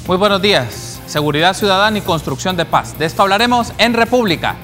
Muy buenos días. Seguridad ciudadana y construcción de paz. De esto hablaremos en República.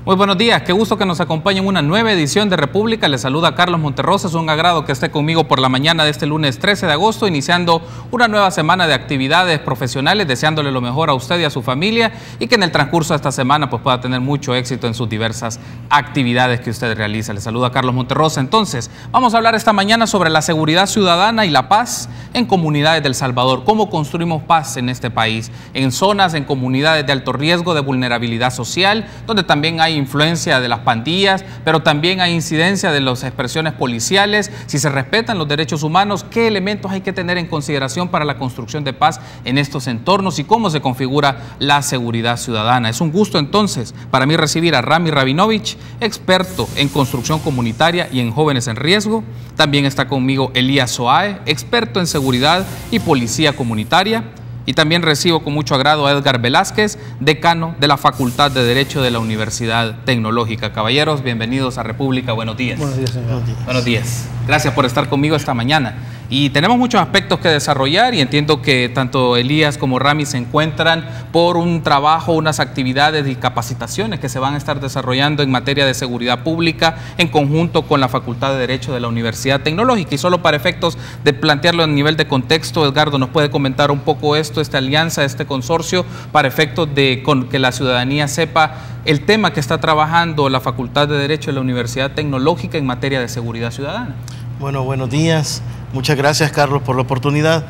Muy buenos días, qué gusto que nos acompañe en una nueva edición de República. Les saluda Carlos Monterrosa, es un agrado que esté conmigo por la mañana de este lunes 13 de agosto, iniciando una nueva semana de actividades profesionales, deseándole lo mejor a usted y a su familia y que en el transcurso de esta semana pues, pueda tener mucho éxito en sus diversas actividades que usted realiza. Les saluda Carlos Monterrosa. Entonces, vamos a hablar esta mañana sobre la seguridad ciudadana y la paz en comunidades del Salvador. ¿Cómo construimos paz en este país? En zonas, en comunidades de alto riesgo, de vulnerabilidad social, donde también hay influencia de las pandillas, pero también hay incidencia de las expresiones policiales. Si se respetan los derechos humanos, ¿qué elementos hay que tener en consideración para la construcción de paz en estos entornos y cómo se configura la seguridad ciudadana? Es un gusto entonces para mí recibir a Rami Rabinovich, experto en construcción comunitaria y en jóvenes en riesgo. También está conmigo Elías Soae, experto en seguridad y policía comunitaria. Y también recibo con mucho agrado a Edgar Velázquez, decano de la Facultad de Derecho de la Universidad Tecnológica. Caballeros, bienvenidos a República. Buenos días. Buenos días, señor. Buenos días. Gracias por estar conmigo esta mañana. Y tenemos muchos aspectos que desarrollar y entiendo que tanto Elías como Rami se encuentran por un trabajo, unas actividades y capacitaciones que se van a estar desarrollando en materia de seguridad pública en conjunto con la Facultad de Derecho de la Universidad Tecnológica. Y solo para efectos de plantearlo a nivel de contexto, Edgardo, ¿nos puede comentar un poco esta alianza, este consorcio, para efectos de que la ciudadanía sepa el tema que está trabajando la Facultad de Derecho de la Universidad Tecnológica en materia de seguridad ciudadana? Bueno, buenos días. Muchas gracias, Carlos, por la oportunidad.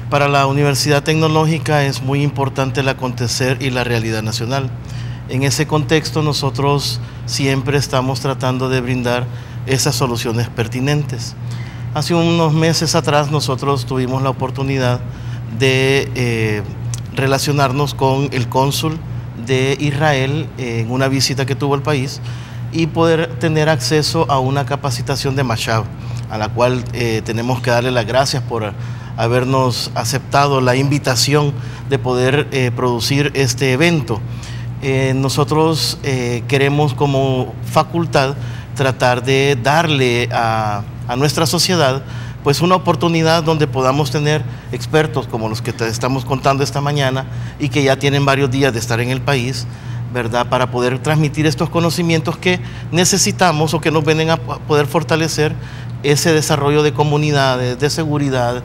Para la Universidad Tecnológica es muy importante el acontecer y la realidad nacional. En ese contexto nosotros siempre estamos tratando de brindar esas soluciones pertinentes. Hace unos meses atrás nosotros tuvimos la oportunidad de relacionarnos con el cónsul de Israel en una visita que tuvo al país y poder tener acceso a una capacitación de Mashab, a la cual tenemos que darle las gracias por habernos aceptado la invitación de poder producir este evento. Nosotros queremos como facultad tratar de darle a nuestra sociedad pues una oportunidad donde podamos tener expertos como los que te estamos contando esta mañana y que ya tienen varios días de estar en el país, ¿verdad? Para poder transmitir estos conocimientos que necesitamos o que nos vienen a poder fortalecer ese desarrollo de comunidades, de seguridad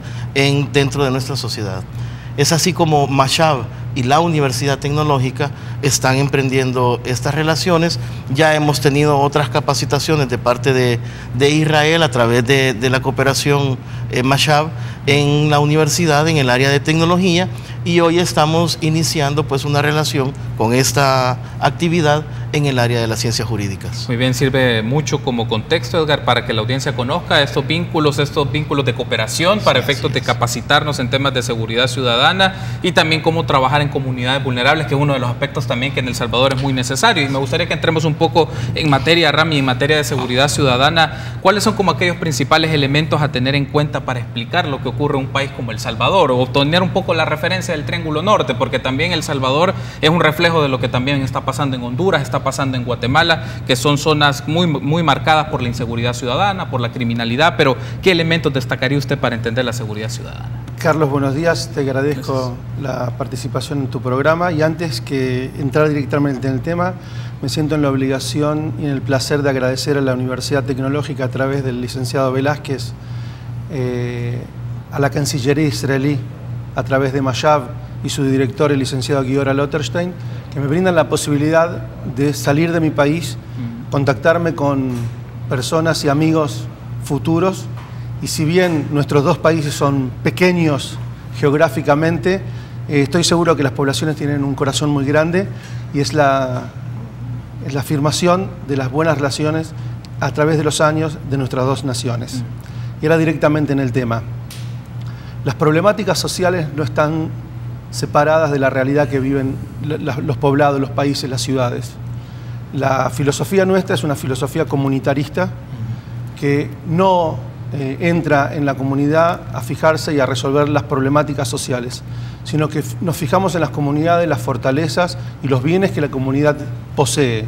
dentro de nuestra sociedad. Es así como Mashab y la Universidad Tecnológica están emprendiendo estas relaciones. Ya hemos tenido otras capacitaciones de parte de Israel a través de la cooperación Mashab en la universidad, en el área de tecnología, y hoy estamos iniciando pues una relación con esta actividad en el área de las ciencias jurídicas. Muy bien, sirve mucho como contexto, Edgar, para que la audiencia conozca estos vínculos de cooperación para efectos de capacitarnos en temas de seguridad ciudadana y también cómo trabajar en comunidades vulnerables, que es uno de los aspectos también que en El Salvador es muy necesario. Y me gustaría que entremos un poco en materia, Rami, en materia de seguridad ciudadana. ¿Cuáles son como aquellos principales elementos a tener en cuenta para explicar lo que ocurre en un país como El Salvador, o obtener un poco la referencia del Triángulo Norte, porque también El Salvador es un reflejo de lo que también está pasando en Honduras, está pasando en Guatemala, que son zonas muy marcadas por la inseguridad ciudadana, por la criminalidad, pero ¿qué elementos destacaría usted para entender la seguridad ciudadana? Carlos, buenos días, te agradezco la participación en tu programa y antes que entrar directamente en el tema, me siento en la obligación y en el placer de agradecer a la Universidad Tecnológica a través del licenciado Velázquez, a la Cancillería israelí a través de Mashab y su director, el licenciado Giora Lotterstein, que me brindan la posibilidad de salir de mi país, contactarme con personas y amigos futuros, y si bien nuestros dos países son pequeños geográficamente, estoy seguro que las poblaciones tienen un corazón muy grande y es la afirmación de las buenas relaciones a través de los años de nuestras dos naciones. Y ahora directamente en el tema. Las problemáticas sociales no están separadas de la realidad que viven los poblados, los países, las ciudades. La filosofía nuestra es una filosofía comunitarista que no entra en la comunidad a fijarse y a resolver las problemáticas sociales, sino que nos fijamos en las comunidades, las fortalezas y los bienes que la comunidad posee.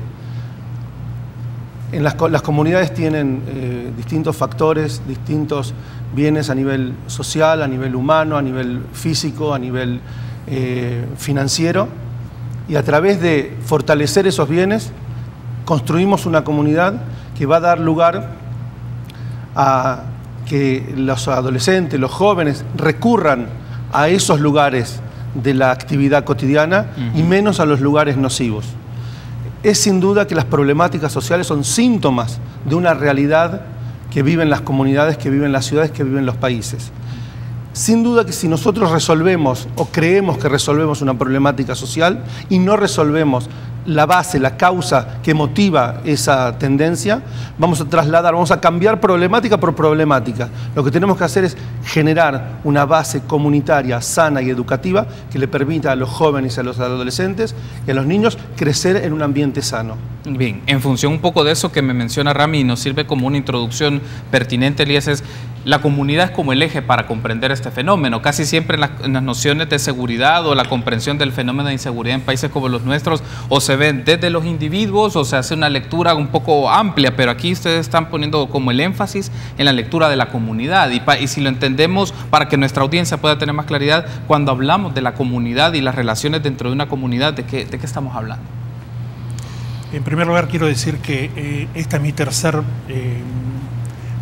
Las comunidades tienen distintos factores, distintos bienes a nivel social, a nivel humano, a nivel físico, a nivel financiero, y a través de fortalecer esos bienes construimos una comunidad que va a dar lugar a que los adolescentes, los jóvenes recurran a esos lugares de la actividad cotidiana y menos a los lugares nocivos. Es sin duda que las problemáticas sociales son síntomas de una realidad que viven las comunidades, que viven las ciudades, que viven los países. Sin duda que si nosotros resolvemos o creemos que resolvemos una problemática social y no resolvemos la base, la causa que motiva esa tendencia, vamos a trasladar, vamos a cambiar problemática por problemática. Lo que tenemos que hacer es generar una base comunitaria, sana y educativa que le permita a los jóvenes, a los adolescentes y a los niños crecer en un ambiente sano. Bien, en función un poco de eso que me menciona Rami y nos sirve como una introducción pertinente, Elías, es la comunidad es como el eje para comprender este fenómeno. Casi siempre en las nociones de seguridad o la comprensión del fenómeno de inseguridad en países como los nuestros o se ven desde los individuos o se hace una lectura un poco amplia, pero aquí ustedes están poniendo como el énfasis en la lectura de la comunidad y si lo entendemos para que nuestra audiencia pueda tener más claridad, cuando hablamos de la comunidad y las relaciones dentro de una comunidad, ¿de qué estamos hablando? En primer lugar quiero decir que esta es mi tercer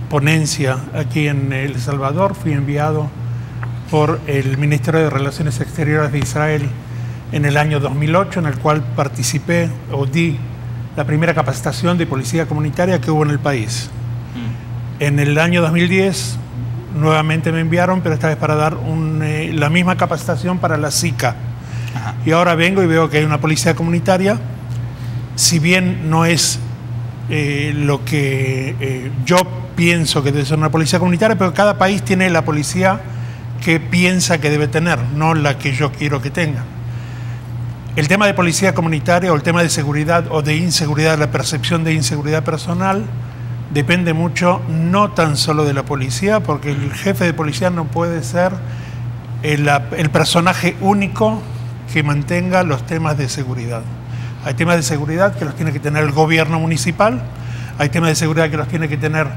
ponencia aquí en El Salvador. Fui enviado por el Ministerio de Relaciones Exteriores de Israel en el año 2008, en el cual participé o di la primera capacitación de policía comunitaria que hubo en el país. En el año 2010 nuevamente me enviaron, pero esta vez para dar la misma capacitación para la SICA. Y ahora vengo y veo que hay una policía comunitaria. Si bien no es lo que yo pienso que debe ser una policía comunitaria, pero cada país tiene la policía que piensa que debe tener, no la que yo quiero que tenga. El tema de policía comunitaria o el tema de seguridad o de inseguridad, la percepción de inseguridad personal, depende mucho no tan solo de la policía, porque el jefe de policía no puede ser el personaje único que mantenga los temas de seguridad. Hay temas de seguridad que los tiene que tener el gobierno municipal, hay temas de seguridad que los tiene que tener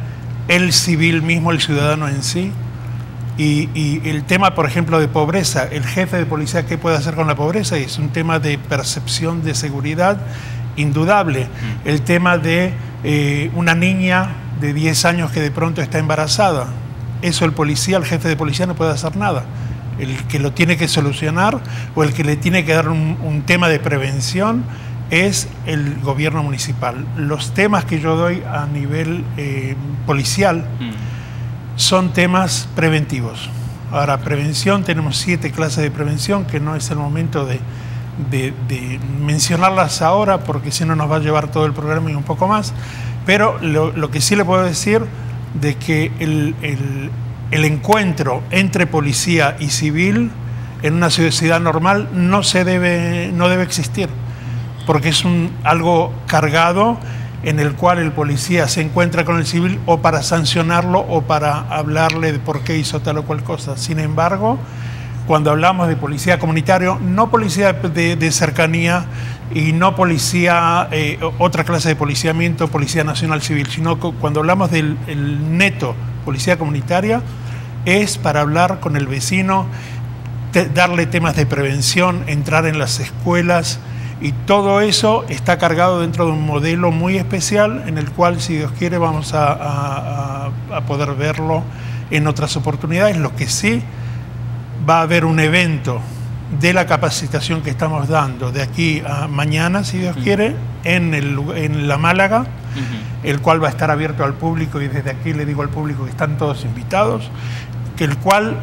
el civil mismo, el ciudadano en sí. Y el tema, por ejemplo, de pobreza, el jefe de policía, ¿qué puede hacer con la pobreza? Es un tema de percepción de seguridad indudable. El tema de una niña de 10 años que de pronto está embarazada. Eso el policía, el jefe de policía no puede hacer nada. El que lo tiene que solucionar o el que le tiene que dar un tema de prevención es el gobierno municipal. Los temas que yo doy a nivel policial son temas preventivos. Ahora, prevención, tenemos 7 clases de prevención, que no es el momento de mencionarlas ahora, porque si no nos va a llevar todo el programa y un poco más, pero lo que sí le puedo decir de que el encuentro entre policía y civil en una sociedad normal no debe existir, porque es algo cargado en el cual el policía se encuentra con el civil o para sancionarlo o para hablarle de por qué hizo tal o cual cosa. Sin embargo, cuando hablamos de policía comunitario, no policía de cercanía y no policía, otra clase de policiamiento, policía nacional civil, sino que cuando hablamos del neto policía comunitaria, es para hablar con el vecino, darle temas de prevención, entrar en las escuelas, y todo eso está cargado dentro de un modelo muy especial en el cual, si Dios quiere, vamos a poder verlo en otras oportunidades. Lo que sí, va a haber un evento de la capacitación que estamos dando de aquí a mañana, si Dios quiere, en la Málaga, el cual va a estar abierto al público, y desde aquí le digo al público que están todos invitados, que el cual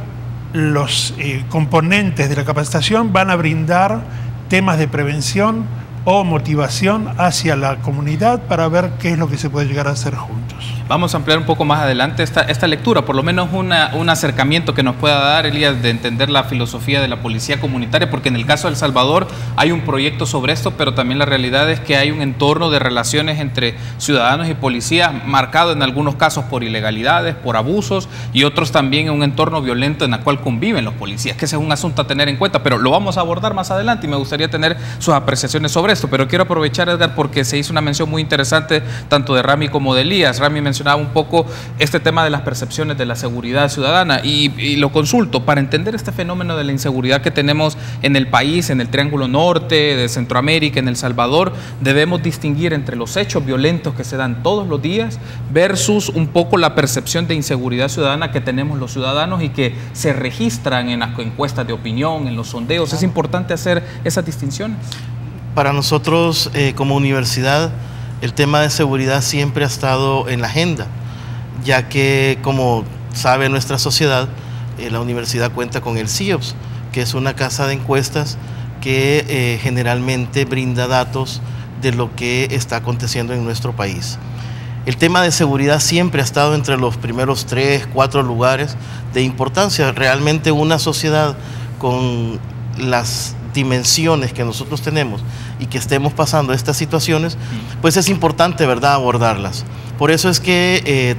los componentes de la capacitación van a brindar temas de prevención o motivación hacia la comunidad para ver qué es lo que se puede llegar a hacer juntos. Vamos a ampliar un poco más adelante esta lectura, por lo menos un acercamiento que nos pueda dar, Elías, de entender la filosofía de la policía comunitaria, porque en el caso de El Salvador hay un proyecto sobre esto, pero también la realidad es que hay un entorno de relaciones entre ciudadanos y policías marcado en algunos casos por ilegalidades, por abusos, y otros también en un entorno violento en el cual conviven los policías, que ese es un asunto a tener en cuenta, pero lo vamos a abordar más adelante y me gustaría tener sus apreciaciones sobre esto. Pero quiero aprovechar, Edgar, porque se hizo una mención muy interesante tanto de Rami como de Elías. Rami mencionaba un poco este tema de las percepciones de la seguridad ciudadana y lo consulto para entender este fenómeno de la inseguridad que tenemos en el país, en el Triángulo Norte, de Centroamérica, en El Salvador. Debemos distinguir entre los hechos violentos que se dan todos los días versus un poco la percepción de inseguridad ciudadana que tenemos los ciudadanos y que se registran en las encuestas de opinión, en los sondeos. Es importante hacer esas distinciones. Para nosotros como universidad, el tema de seguridad siempre ha estado en la agenda, ya que, como sabe nuestra sociedad, la universidad cuenta con el CIOPS, que es una casa de encuestas que generalmente brinda datos de lo que está aconteciendo en nuestro país. El tema de seguridad siempre ha estado entre los primeros 3, 4 lugares de importancia. Realmente una sociedad con las dimensiones que nosotros tenemos y que estemos pasando estas situaciones, pues es importante, ¿verdad?, abordarlas. Por eso es que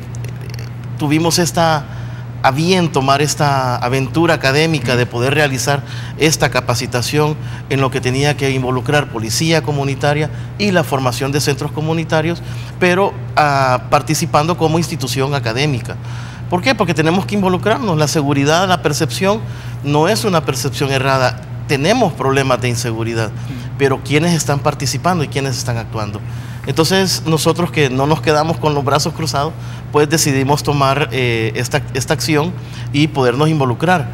tuvimos a bien tomar esta aventura académica de poder realizar esta capacitación en lo que tenía que involucrar policía comunitaria y la formación de centros comunitarios, pero participando como institución académica. ¿Por qué? Porque tenemos que involucrarnos. La seguridad, la percepción, no es una percepción errada. Tenemos problemas de inseguridad, pero ¿quiénes están participando y quiénes están actuando? Entonces, nosotros que no nos quedamos con los brazos cruzados, pues decidimos tomar esta acción y podernos involucrar,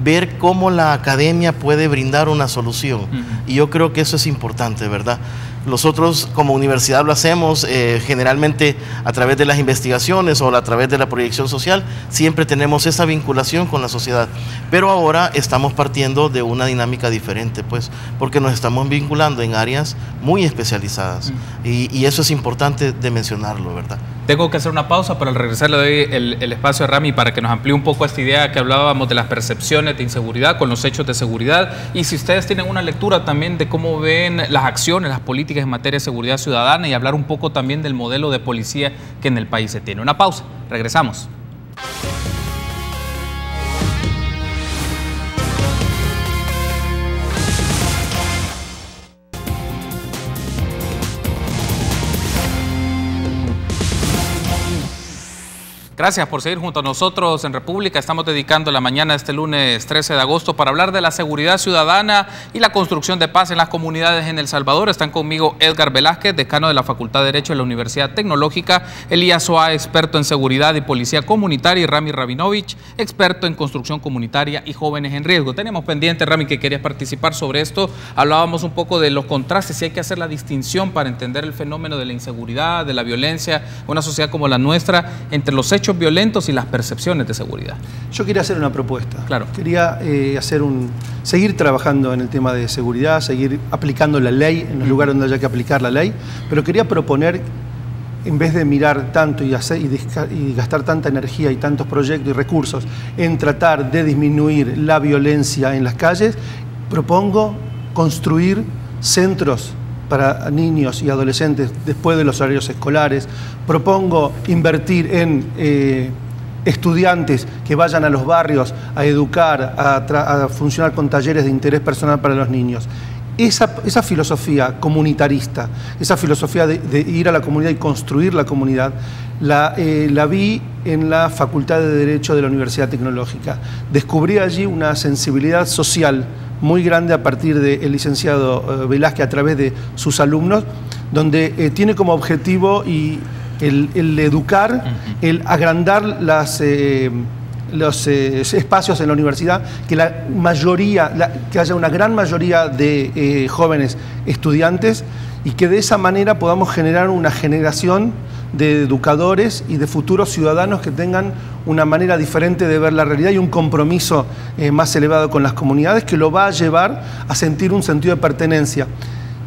ver cómo la academia puede brindar una solución. Y yo creo que eso es importante, ¿verdad? Nosotros como universidad lo hacemos generalmente a través de las investigaciones o a través de la proyección social, siempre tenemos esa vinculación con la sociedad, pero ahora estamos partiendo de una dinámica diferente, pues, porque nos estamos vinculando en áreas muy especializadas y eso es importante de mencionarlo, ¿verdad? Tengo que hacer una pausa, pero al regresar le doy el espacio a Rami para que nos amplíe un poco esta idea que hablábamos de las percepciones de inseguridad con los hechos de seguridad, y si ustedes tienen una lectura también de cómo ven las acciones, las políticas en materia de seguridad ciudadana, y hablar un poco también del modelo de policía que en el país se tiene. Una pausa, regresamos. Gracias por seguir junto a nosotros en República. Estamos dedicando la mañana de este lunes 13 de agosto para hablar de la seguridad ciudadana y la construcción de paz en las comunidades en El Salvador. Están conmigo Edgar Velázquez, decano de la Facultad de Derecho de la Universidad Tecnológica, Elías Soa, experto en seguridad y policía comunitaria, y Rami Rabinovich, experto en construcción comunitaria y jóvenes en riesgo. Teníamos pendiente, Rami, que querías participar sobre esto. Hablábamos un poco de los contrastes, si hay que hacer la distinción para entender el fenómeno de la inseguridad, de la violencia, una sociedad como la nuestra, entre los hechos violentos y las percepciones de seguridad. Yo quería hacer una propuesta. Claro. Quería seguir trabajando en el tema de seguridad, seguir aplicando la ley en los lugares donde haya que aplicar la ley, pero quería proponer, en vez de mirar tanto y gastar tanta energía y tantos proyectos y recursos en tratar de disminuir la violencia en las calles, propongo construir centros para niños y adolescentes después de los horarios escolares. Propongo invertir en estudiantes que vayan a los barrios a educar, a funcionar con talleres de interés personal para los niños. Esa filosofía comunitarista, esa filosofía de ir a la comunidad y construir la comunidad, la vi en la Facultad de Derecho de la Universidad Tecnológica. Descubrí allí una sensibilidad social muy grande a partir del licenciado Velázquez a través de sus alumnos, donde tiene como objetivo el educar, el agrandar los espacios en la universidad, que haya una gran mayoría de jóvenes estudiantes, y que de esa manera podamos generar una generación de educadores y de futuros ciudadanos que tengan una manera diferente de ver la realidad y un compromiso más elevado con las comunidades, que lo va a llevar a sentir un sentido de pertenencia.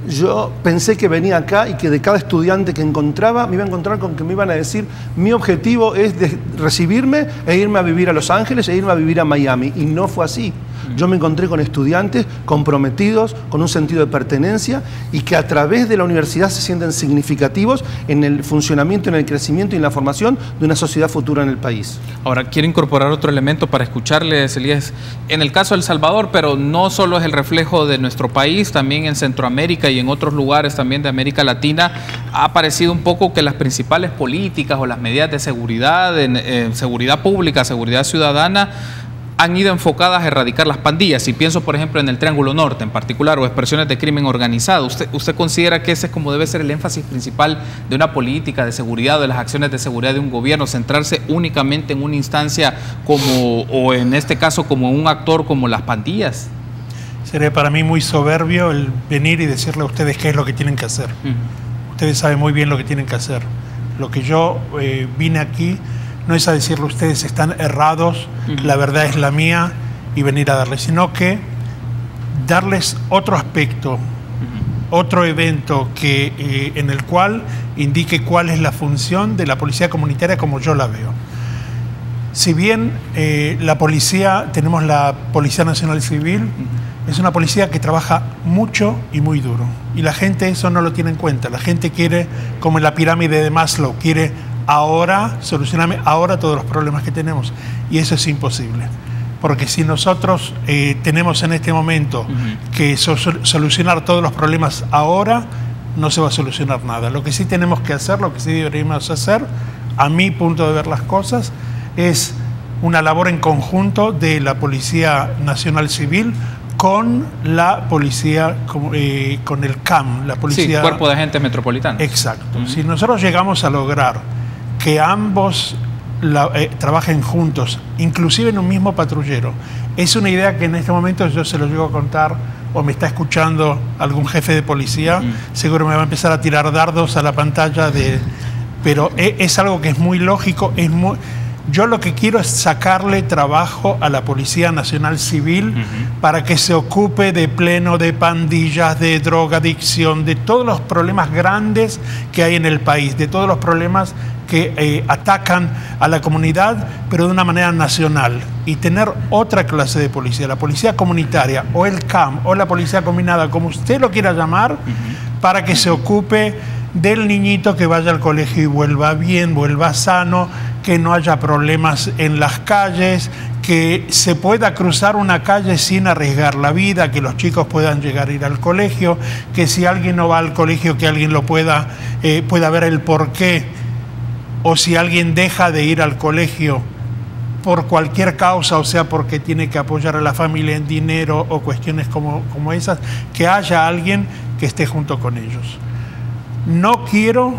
yo pensé que venía acá y que de cada estudiante que encontraba me iba a encontrar con que me iban a decir: mi objetivo es recibirme e irme a vivir a Los Ángeles e irme a vivir a Miami. Y no fue así. Yo me encontré con estudiantes comprometidos, con un sentido de pertenencia y que a través de la universidad se sienten significativos en el funcionamiento, en el crecimiento y en la formación de una sociedad futura en el país. Ahora, quiero incorporar otro elemento para escucharles, Elías. En el caso de El Salvador, pero no solo es el reflejo de nuestro país, también en Centroamérica y en otros lugares también de América Latina, ha aparecido un poco que las principales políticas o las medidas de seguridad, seguridad pública, seguridad ciudadana, han ido enfocadas a erradicar las pandillas. Y pienso, por ejemplo, en el Triángulo Norte en particular, o expresiones de crimen organizado. ¿Usted considera que ese es como debe ser el énfasis principal de una política de seguridad, de las acciones de seguridad de un gobierno, centrarse únicamente en una instancia como, o en este caso, como un actor como las pandillas? Sería para mí muy soberbio el venir y decirle a ustedes qué es lo que tienen que hacer. Ustedes saben muy bien lo que tienen que hacer. Lo que yo vine aquí no es a decirle a ustedes están errados, la verdad es la mía, y venir a darles, sino que darles otro aspecto, otro evento que, en el cual indique cuál es la función de la policía comunitaria como yo la veo. Si bien la policía, tenemos la Policía Nacional Civil, es una policía que trabaja mucho y muy duro. Y la gente eso no lo tiene en cuenta. La gente quiere, como en la pirámide de Maslow, quiere ahora, solucionarme ahora todos los problemas que tenemos. Y eso es imposible. Porque si nosotros tenemos en este momento que solucionar todos los problemas ahora, no se va a solucionar nada. Lo que sí tenemos que hacer, lo que sí deberíamos hacer, a mi punto de ver las cosas, es una labor en conjunto de la Policía Nacional Civil con la policía, con el CAM, la policía... Sí, Cuerpo de Agentes Metropolitanos. Exacto. Si nosotros llegamos a lograr que ambos trabajen juntos, inclusive en un mismo patrullero, es una idea que en este momento yo se lo llego a contar, o me está escuchando algún jefe de policía, seguro me va a empezar a tirar dardos a la pantalla pero es algo que es muy lógico, yo lo que quiero es sacarle trabajo a la Policía Nacional Civil para que se ocupe de pleno de pandillas, de drogadicción, de todos los problemas grandes que hay en el país, de todos los problemas que atacan a la comunidad, pero de una manera nacional. Y tener otra clase de policía, la policía comunitaria o el CAM o la policía combinada, como usted lo quiera llamar, para que se ocupe del niñito que vaya al colegio y vuelva bien, vuelva sano, que no haya problemas en las calles, que se pueda cruzar una calle sin arriesgar la vida, que los chicos puedan llegar a ir al colegio, que si alguien no va al colegio, que alguien lo pueda ver el porqué, o si alguien deja de ir al colegio por cualquier causa, o sea, porque tiene que apoyar a la familia en dinero o cuestiones como esas, que haya alguien que esté junto con ellos. No quiero,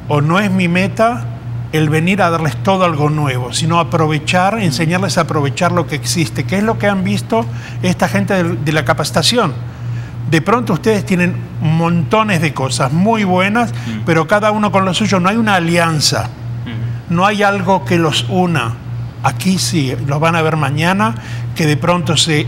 o no es mi meta, el venir a darles todo algo nuevo, sino aprovechar, enseñarles a aprovechar lo que existe, que es lo que han visto esta gente de la capacitación. De pronto ustedes tienen montones de cosas muy buenas, pero cada uno con lo suyo, no hay una alianza, no hay algo que los una. Aquí sí, los van a ver mañana, que de pronto se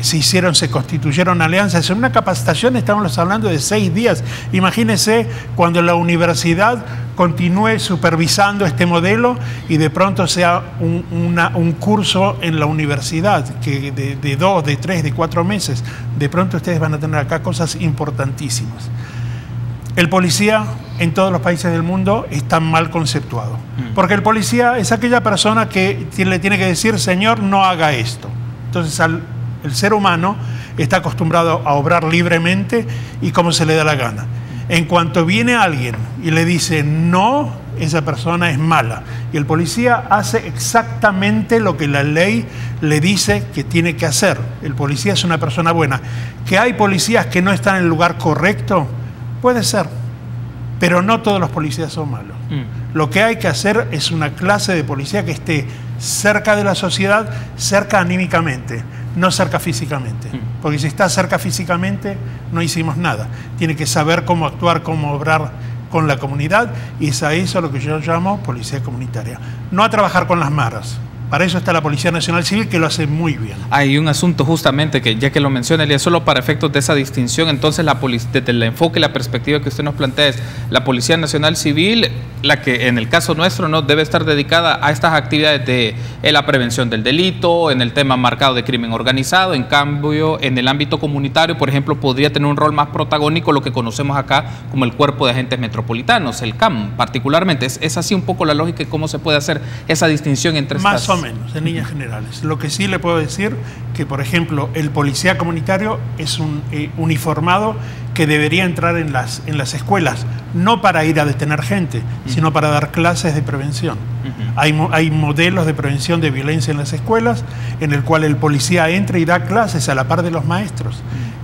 constituyeron alianzas. En una capacitación estamos hablando de 6 días. Imagínense cuando la universidad continúe supervisando este modelo y de pronto sea un curso en la universidad que de 2, de 3, de 4 meses. De pronto ustedes van a tener acá cosas importantísimas. El policía en todos los países del mundo está mal conceptuado. Porque el policía es aquella persona que le tiene que decir, señor, no haga esto. Entonces el ser humano está acostumbrado a obrar libremente y como se le da la gana. En cuanto viene alguien y le dice no, esa persona es mala. Y el policía hace exactamente lo que la ley le dice que tiene que hacer. El policía es una persona buena. ¿Que hay policías que no están en el lugar correcto? Puede ser, pero no todos los policías son malos. Lo que hay que hacer es una clase de policía que esté cerca de la sociedad, cerca anímicamente, no cerca físicamente. Porque si está cerca físicamente, no hicimos nada. Tiene que saber cómo actuar, cómo obrar con la comunidad, y es a eso lo que yo llamo policía comunitaria. No a trabajar con las maras, Para eso está la Policía Nacional Civil, que lo hace muy bien. Hay un asunto justamente que, ya que lo menciona, Elías, solo para efectos de esa distinción, entonces desde el enfoque y la perspectiva que usted nos plantea es la Policía Nacional Civil, la que en el caso nuestro no debe estar dedicada a estas actividades de la prevención del delito, en el tema marcado de crimen organizado. En cambio, en el ámbito comunitario, por ejemplo, podría tener un rol más protagónico lo que conocemos acá como el Cuerpo de Agentes Metropolitanos, el CAM, particularmente. ¿Es así un poco la lógica y cómo se puede hacer esa distinción entre estas? Más o menos, en líneas generales. Lo que sí le puedo decir que, por ejemplo, el policía comunitario es un uniformado que debería entrar en las escuelas, no para ir a detener gente, sino para dar clases de prevención. Hay modelos de prevención de violencia en las escuelas en el cual el policía entra y da clases a la par de los maestros.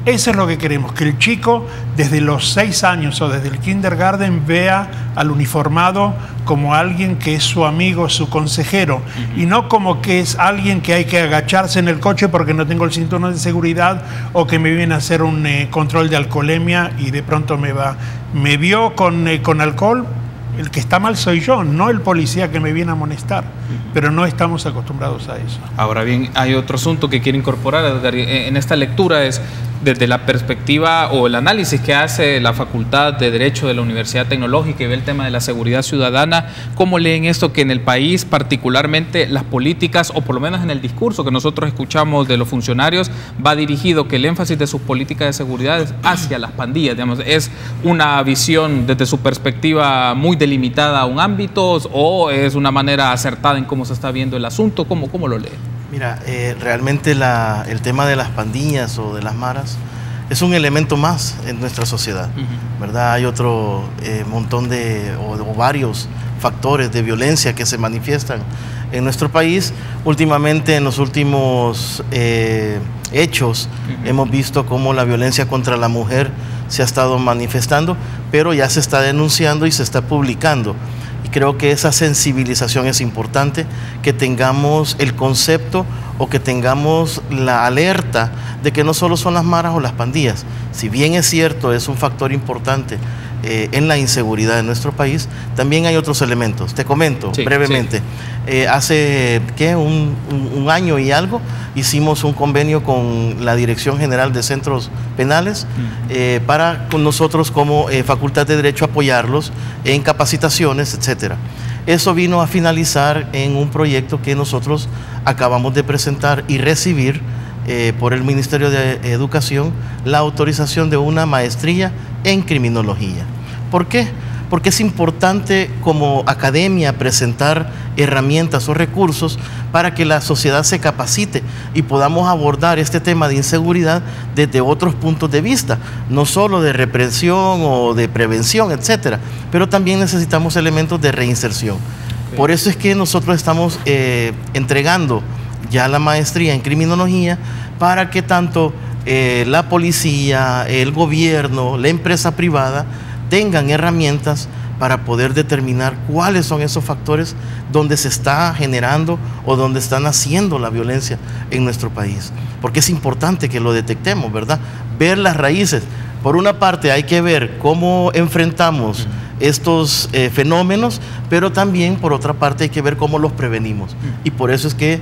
Eso es lo que queremos, que el chico desde los 6 años o desde el kindergarten vea al uniformado como alguien que es su amigo, su consejero, y no como que es alguien que hay que agacharse en el coche porque no tengo el cinturón de seguridad o que me viene a hacer un control de alcoholemia y de pronto me vio con alcohol. El que está mal soy yo, no el policía que me viene a amonestar, pero no estamos acostumbrados a eso. Ahora bien, hay otro asunto que quiero incorporar, Edgar, en esta lectura es desde la perspectiva o el análisis que hace la Facultad de Derecho de la Universidad Tecnológica y ve el tema de la seguridad ciudadana. ¿Cómo leen esto que en el país, particularmente las políticas, o por lo menos en el discurso que nosotros escuchamos de los funcionarios, va dirigido que el énfasis de sus políticas de seguridad es hacia las pandillas? Digamos, ¿es una visión desde su perspectiva muy delimitada a un ámbito o es una manera acertada en cómo se está viendo el asunto? ¿Cómo lo lee? Mira, realmente el tema de las pandillas o de las maras es un elemento más en nuestra sociedad, ¿verdad? Hay otro montón o varios factores de violencia que se manifiestan en nuestro país. Últimamente, en los últimos hechos, hemos visto cómo la violencia contra la mujer se ha estado manifestando, pero ya se está denunciando y se está publicando. Y creo que esa sensibilización es importante, que tengamos el concepto o que tengamos la alerta de que no solo son las maras o las pandillas. Si bien es cierto, es un factor importante en la inseguridad de nuestro país, también hay otros elementos. Te comento brevemente. Hace un año y algo hicimos un convenio con la Dirección General de Centros Penales para con nosotros como Facultad de Derecho apoyarlos en capacitaciones, etcétera. Eso vino a finalizar en un proyecto que nosotros acabamos de presentar y recibir por el Ministerio de Educación la autorización de una maestría en criminología. ¿Por qué? Porque es importante como academia presentar herramientas o recursos para que la sociedad se capacite y podamos abordar este tema de inseguridad desde otros puntos de vista, no solo de represión o de prevención, etcétera, pero también necesitamos elementos de reinserción. Por eso es que nosotros estamos entregando ya la maestría en criminología para que tanto la policía, el gobierno, la empresa privada tengan herramientas para poder determinar cuáles son esos factores donde se está generando o donde están haciendo la violencia en nuestro país. Porque es importante que lo detectemos, ¿verdad? Ver las raíces. Por una parte hay que ver cómo enfrentamos estos fenómenos, pero también por otra parte hay que ver cómo los prevenimos. Y por eso es que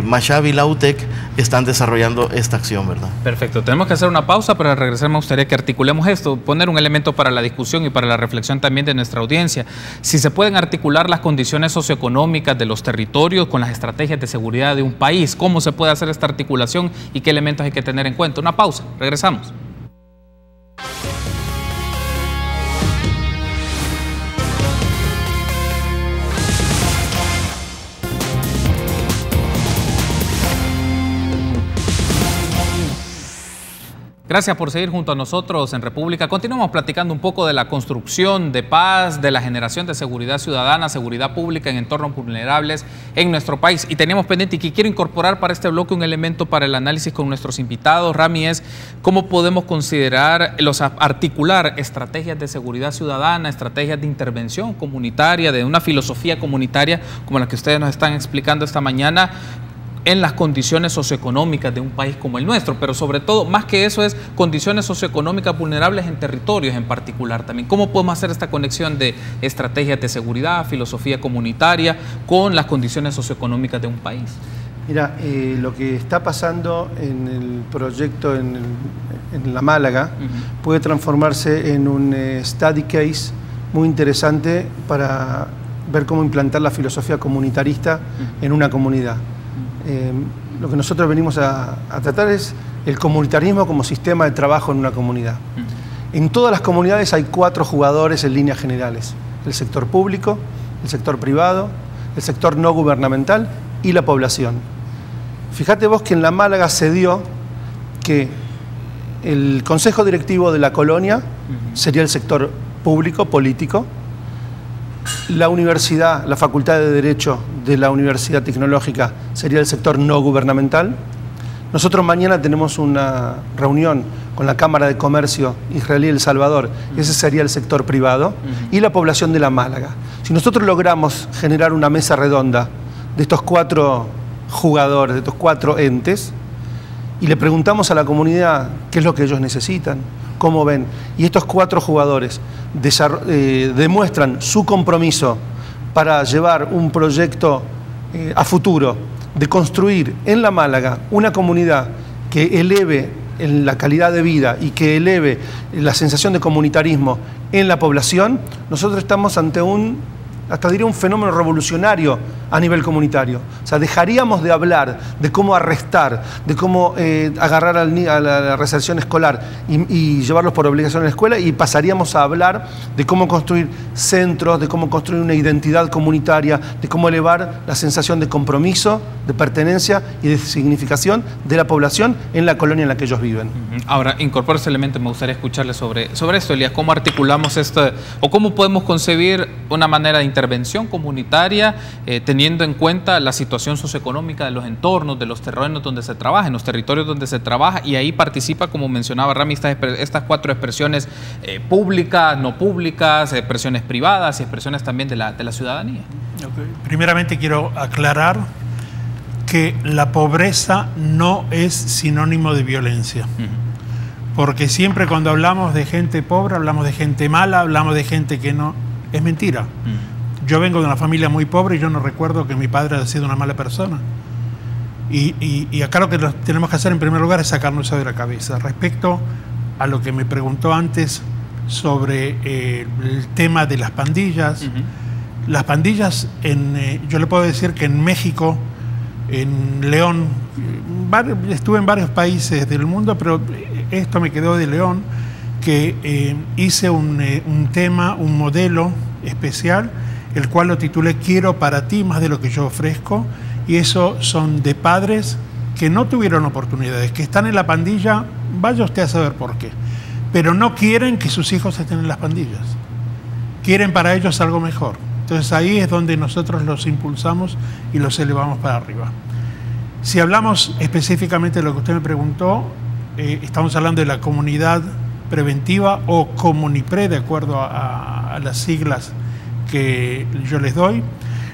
Mashav y la UTEC están desarrollando esta acción, ¿verdad? Perfecto, tenemos que hacer una pausa, pero al regresar me gustaría que articulemos esto, poner un elemento para la discusión y para la reflexión también de nuestra audiencia. Si se pueden articular las condiciones socioeconómicas de los territorios con las estrategias de seguridad de un país, cómo se puede hacer esta articulación y qué elementos hay que tener en cuenta. Una pausa, regresamos. Gracias por seguir junto a nosotros en República. Continuamos platicando un poco de la construcción de paz, de la generación de seguridad ciudadana, seguridad pública en entornos vulnerables en nuestro país. Y teníamos pendiente y que quiero incorporar para este bloque un elemento para el análisis con nuestros invitados. Rami, es cómo podemos considerar, articular estrategias de seguridad ciudadana, estrategias de intervención comunitaria, de una filosofía comunitaria como la que ustedes nos están explicando esta mañana, en las condiciones socioeconómicas de un país como el nuestro, pero sobre todo, más que eso, es condiciones socioeconómicas vulnerables en territorios en particular también. ¿Cómo podemos hacer esta conexión de estrategias de seguridad, filosofía comunitaria, con las condiciones socioeconómicas de un país? Mira, lo que está pasando en el proyecto en La Málaga puede transformarse en un study case muy interesante para ver cómo implantar la filosofía comunitarista en una comunidad. Lo que nosotros venimos a tratar es el comunitarismo como sistema de trabajo en una comunidad. En todas las comunidades hay 4 jugadores en líneas generales: el sector público, el sector privado, el sector no gubernamental y la población. Fíjate vos que en La Málaga se dio que el consejo directivo de la colonia sería el sector público, político, la universidad, la facultad de Derecho de la Universidad Tecnológica sería el sector no gubernamental. Nosotros mañana tenemos una reunión con la Cámara de Comercio israelí-El Salvador, ese sería el sector privado, y la población de La Málaga. Si nosotros logramos generar una mesa redonda de estos 4 jugadores, de estos 4 entes, y le preguntamos a la comunidad qué es lo que ellos necesitan, cómo ven, y estos 4 jugadores demuestran su compromiso para llevar un proyecto a futuro de construir en La Málaga una comunidad que eleve la calidad de vida y que eleve la sensación de comunitarismo en la población, nosotros estamos ante hasta diría un fenómeno revolucionario a nivel comunitario. O sea, dejaríamos de hablar de cómo arrestar, de cómo agarrar a la reinserción escolar y llevarlos por obligación a la escuela, y pasaríamos a hablar de cómo construir centros, de cómo construir una identidad comunitaria, de cómo elevar la sensación de compromiso, de pertenencia y de significación de la población en la colonia en la que ellos viven. Ahora, incorporo ese elemento, me gustaría escucharle sobre esto, Elías. ¿Cómo articulamos esto, o cómo podemos concebir una manera de intervención comunitaria teniendo en cuenta la situación socioeconómica de los entornos, de los terrenos donde se trabaja, en los territorios donde se trabaja, y ahí participa, como mencionaba Rami, estas 4 expresiones públicas, no públicas, expresiones privadas y expresiones también de la ciudadanía? Primeramente quiero aclarar que la pobreza no es sinónimo de violencia. Porque siempre cuando hablamos de gente pobre, hablamos de gente mala, hablamos de gente que no... Es mentira. Yo vengo de una familia muy pobre y yo no recuerdo que mi padre haya sido una mala persona. Y acá lo que tenemos que hacer en primer lugar es sacarnos eso de la cabeza. Respecto a lo que me preguntó antes sobre el tema de las pandillas, las pandillas, yo le puedo decir que en México, en León, estuve en varios países del mundo, pero esto me quedó de León, que hice un tema, un modelo especial, el cual lo titulé Quiero para ti más de lo que yo ofrezco, y eso son de padres que no tuvieron oportunidades, que están en la pandilla, vaya usted a saber por qué, pero no quieren que sus hijos estén en las pandillas, quieren para ellos algo mejor. Entonces ahí es donde nosotros los impulsamos y los elevamos para arriba. Si hablamos específicamente de lo que usted me preguntó, estamos hablando de la comunidad preventiva o Comunipre, de acuerdo a las siglas que yo les doy.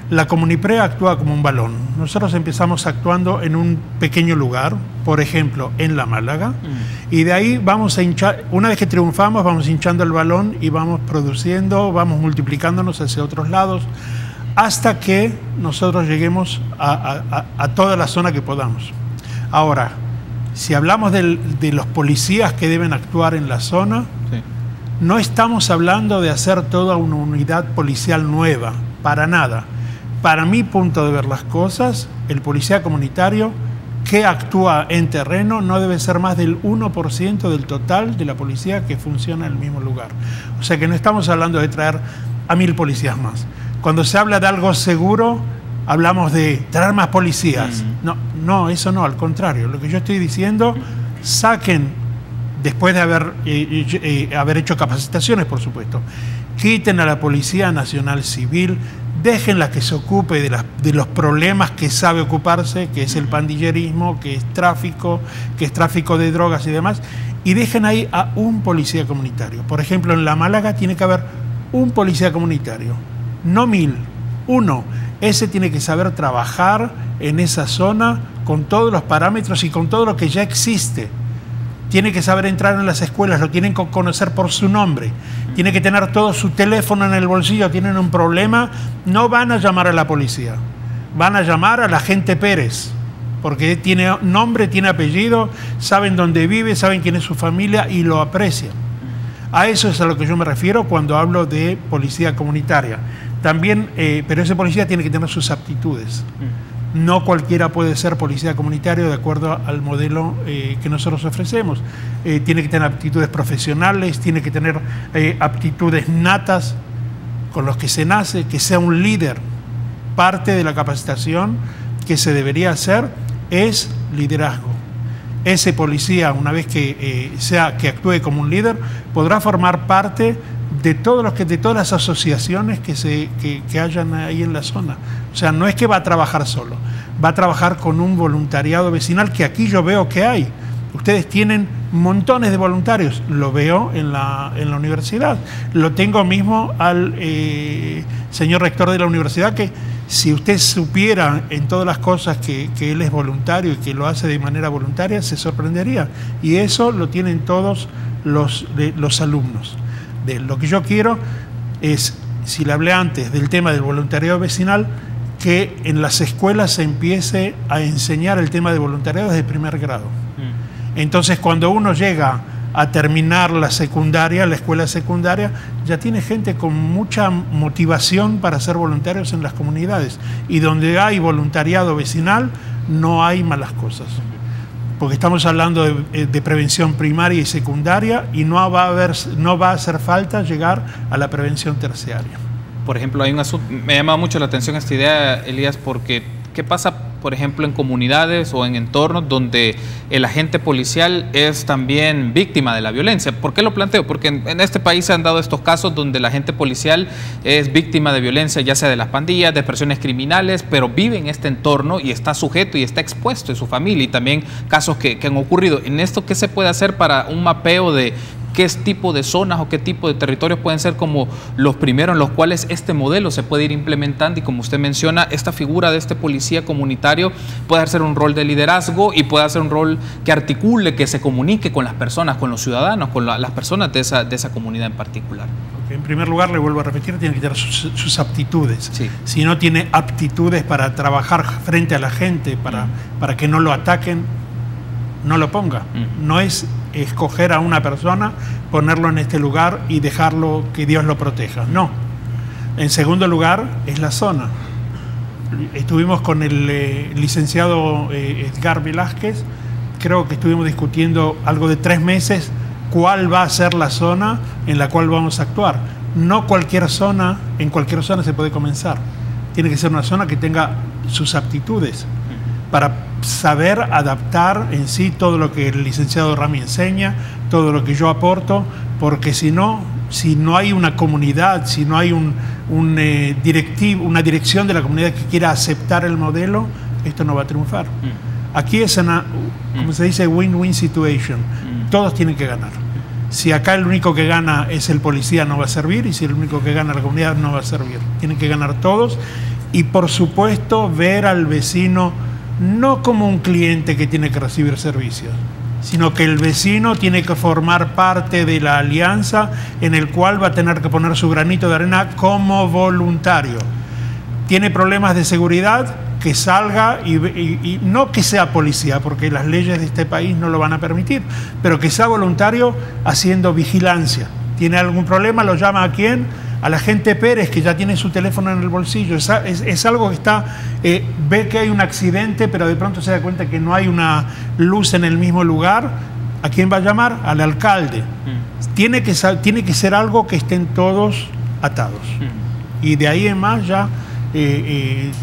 La Comunipre actúa como un balón. Nosotros empezamos actuando en un pequeño lugar, por ejemplo, en La Málaga, y de ahí vamos a hinchar, una vez que triunfamos, vamos hinchando el balón y vamos produciendo, vamos multiplicándonos hacia otros lados, hasta que nosotros lleguemos a toda la zona que podamos. Ahora, si hablamos de los policías que deben actuar en la zona, sí, no estamos hablando de hacer toda una unidad policial nueva, para nada. Para mi punto de ver las cosas, el policía comunitario que actúa en terreno no debe ser más del 1% del total de la policía que funciona en el mismo lugar. O sea que no estamos hablando de traer a 1000 policías más. Cuando se habla de algo seguro, hablamos de traer más policías. No, eso no, al contrario. Lo que yo estoy diciendo, saquen, después de haber hecho capacitaciones, por supuesto, quiten a la Policía Nacional Civil, déjenla que se ocupe de los problemas que sabe ocuparse, que es el pandillerismo, que es tráfico de drogas y demás, y dejen ahí a un policía comunitario. Por ejemplo, en La Málaga tiene que haber un policía comunitario, no 1000, uno, ese tiene que saber trabajar en esa zona con todos los parámetros y con todo lo que ya existe. Tiene que saber entrar en las escuelas, lo tienen que conocer por su nombre, tiene que tener todo su teléfono en el bolsillo. Tienen un problema, no van a llamar a la policía, van a llamar al agente Pérez, porque tiene nombre, tiene apellido, saben dónde vive, saben quién es su familia y lo aprecian. A eso es a lo que yo me refiero cuando hablo de policía comunitaria. También, pero ese policía tiene que tener sus aptitudes. No cualquiera puede ser policía comunitario de acuerdo al modelo que nosotros ofrecemos. Tiene que tener aptitudes profesionales, tiene que tener aptitudes natas con los que se nace, que sea un líder. Parte de la capacitación que se debería hacer es liderazgo. Ese policía, una vez que que actúe como un líder, podrá formar parte de todas las asociaciones que hayan ahí en la zona. O sea, no es que va a trabajar solo, va a trabajar con un voluntariado vecinal que aquí yo veo que hay. Ustedes tienen montones de voluntarios, lo veo en la universidad. Lo tengo mismo al señor rector de la universidad, que si usted supiera en todas las cosas que él es voluntario y que lo hace de manera voluntaria, se sorprendería. Y eso lo tienen todos los alumnos. Lo que yo quiero es, si le hablé antes del tema del voluntariado vecinal, que en las escuelas se empiece a enseñar el tema de voluntariado desde primer grado. Entonces, cuando uno llega a terminar la secundaria, la escuela secundaria, ya tiene gente con mucha motivación para ser voluntarios en las comunidades. Y donde hay voluntariado vecinal, no hay malas cosas. Porque estamos hablando de prevención primaria y secundaria, y no va a hacer falta llegar a la prevención terciaria. Por ejemplo, hay un asunto, me llama mucho la atención esta idea, Elías, porque ¿qué pasa, por ejemplo, en comunidades o en entornos donde el agente policial es también víctima de la violencia? ¿Por qué lo planteo? Porque en este país se han dado estos casos donde el agente policial es víctima de violencia, ya sea de las pandillas, de expresiones criminales, pero vive en este entorno y está sujeto y está expuesto en su familia, y también casos que han ocurrido. ¿En esto qué se puede hacer para un mapeo de qué tipo de zonas o qué tipo de territorios pueden ser como los primeros en los cuales este modelo se puede ir implementando? Y como usted menciona, esta figura de este policía comunitario puede hacer un rol de liderazgo y puede hacer un rol que articule, que se comunique con las personas, con los ciudadanos, con las personas de esa comunidad en particular. En primer lugar, le vuelvo a repetir, tiene que tener sus aptitudes. Sí. Si no tiene aptitudes para trabajar frente a la gente, para que no lo ataquen, no lo ponga. No es escoger a una persona, ponerlo en este lugar y dejarlo que Dios lo proteja. No. En segundo lugar, es la zona. Estuvimos con el licenciado Edgar Velázquez, creo que estuvimos discutiendo algo de 3 meses cuál va a ser la zona en la cual vamos a actuar. No cualquier zona, en cualquier zona se puede comenzar. Tiene que ser una zona que tenga sus aptitudes para saber adaptar en sí todo lo que el licenciado Rami enseña, todo lo que yo aporto, porque si no hay una comunidad, si no hay una dirección de la comunidad que quiera aceptar el modelo, esto no va a triunfar. Aquí es una, como se dice, win-win situation. Todos tienen que ganar. Si acá el único que gana es el policía, no va a servir, y si el único que gana la comunidad, no va a servir. Tienen que ganar todos, y por supuesto ver al vecino no como un cliente que tiene que recibir servicios, sino que el vecino tiene que formar parte de la alianza en el cual va a tener que poner su granito de arena como voluntario. Tiene problemas de seguridad, que salga y no que sea policía, porque las leyes de este país no lo van a permitir, pero que sea voluntario haciendo vigilancia. ¿Tiene algún problema? ¿Lo llama a quién? A la agente Pérez, que ya tiene su teléfono en el bolsillo. Es algo que está, ve que hay un accidente, pero de pronto se da cuenta que no hay una luz en el mismo lugar. ¿A quién va a llamar? Al alcalde. Tiene que ser algo que estén todos atados. Y de ahí en más ya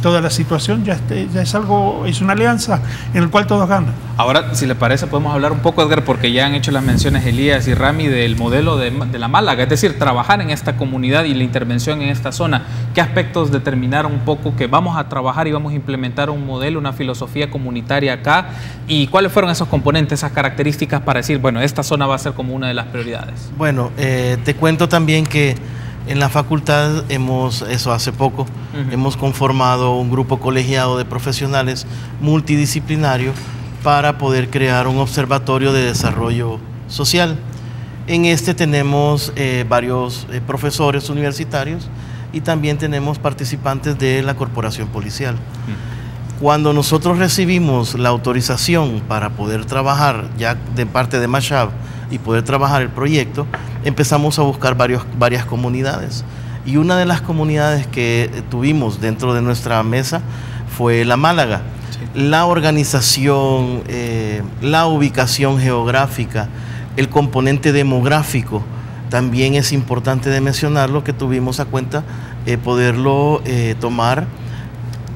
toda la situación ya es una alianza en la cual todos ganan. Ahora, si le parece, podemos hablar un poco, Edgar, porque ya han hecho las menciones Elías y Rami del modelo de la Málaga, es decir, trabajar en esta comunidad y la intervención en esta zona. ¿Qué aspectos determinaron un poco que vamos a trabajar y vamos a implementar un modelo, una filosofía comunitaria acá? ¿Y cuáles fueron esos componentes, esas características para decir, bueno, esta zona va a ser como una de las prioridades? Bueno, te cuento también que En la facultad eso hace poco, hemos conformado un grupo colegiado de profesionales multidisciplinario para poder crear un observatorio de desarrollo social. En este tenemos varios profesores universitarios y también tenemos participantes de la corporación policial. Cuando nosotros recibimos la autorización para poder trabajar ya de parte de Mashab y poder trabajar el proyecto, empezamos a buscar varias comunidades. Y una de las comunidades que tuvimos dentro de nuestra mesa fue la Málaga. Sí. La organización, la ubicación geográfica, el componente demográfico, también es importante de mencionarlo, que tuvimos a cuenta poderlo tomar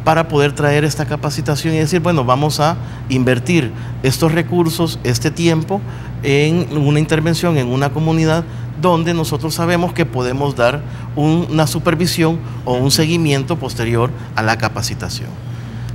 para poder traer esta capacitación y decir, bueno, vamos a invertir estos recursos, este tiempo, en una intervención en una comunidad donde nosotros sabemos que podemos dar una supervisión o un seguimiento posterior a la capacitación.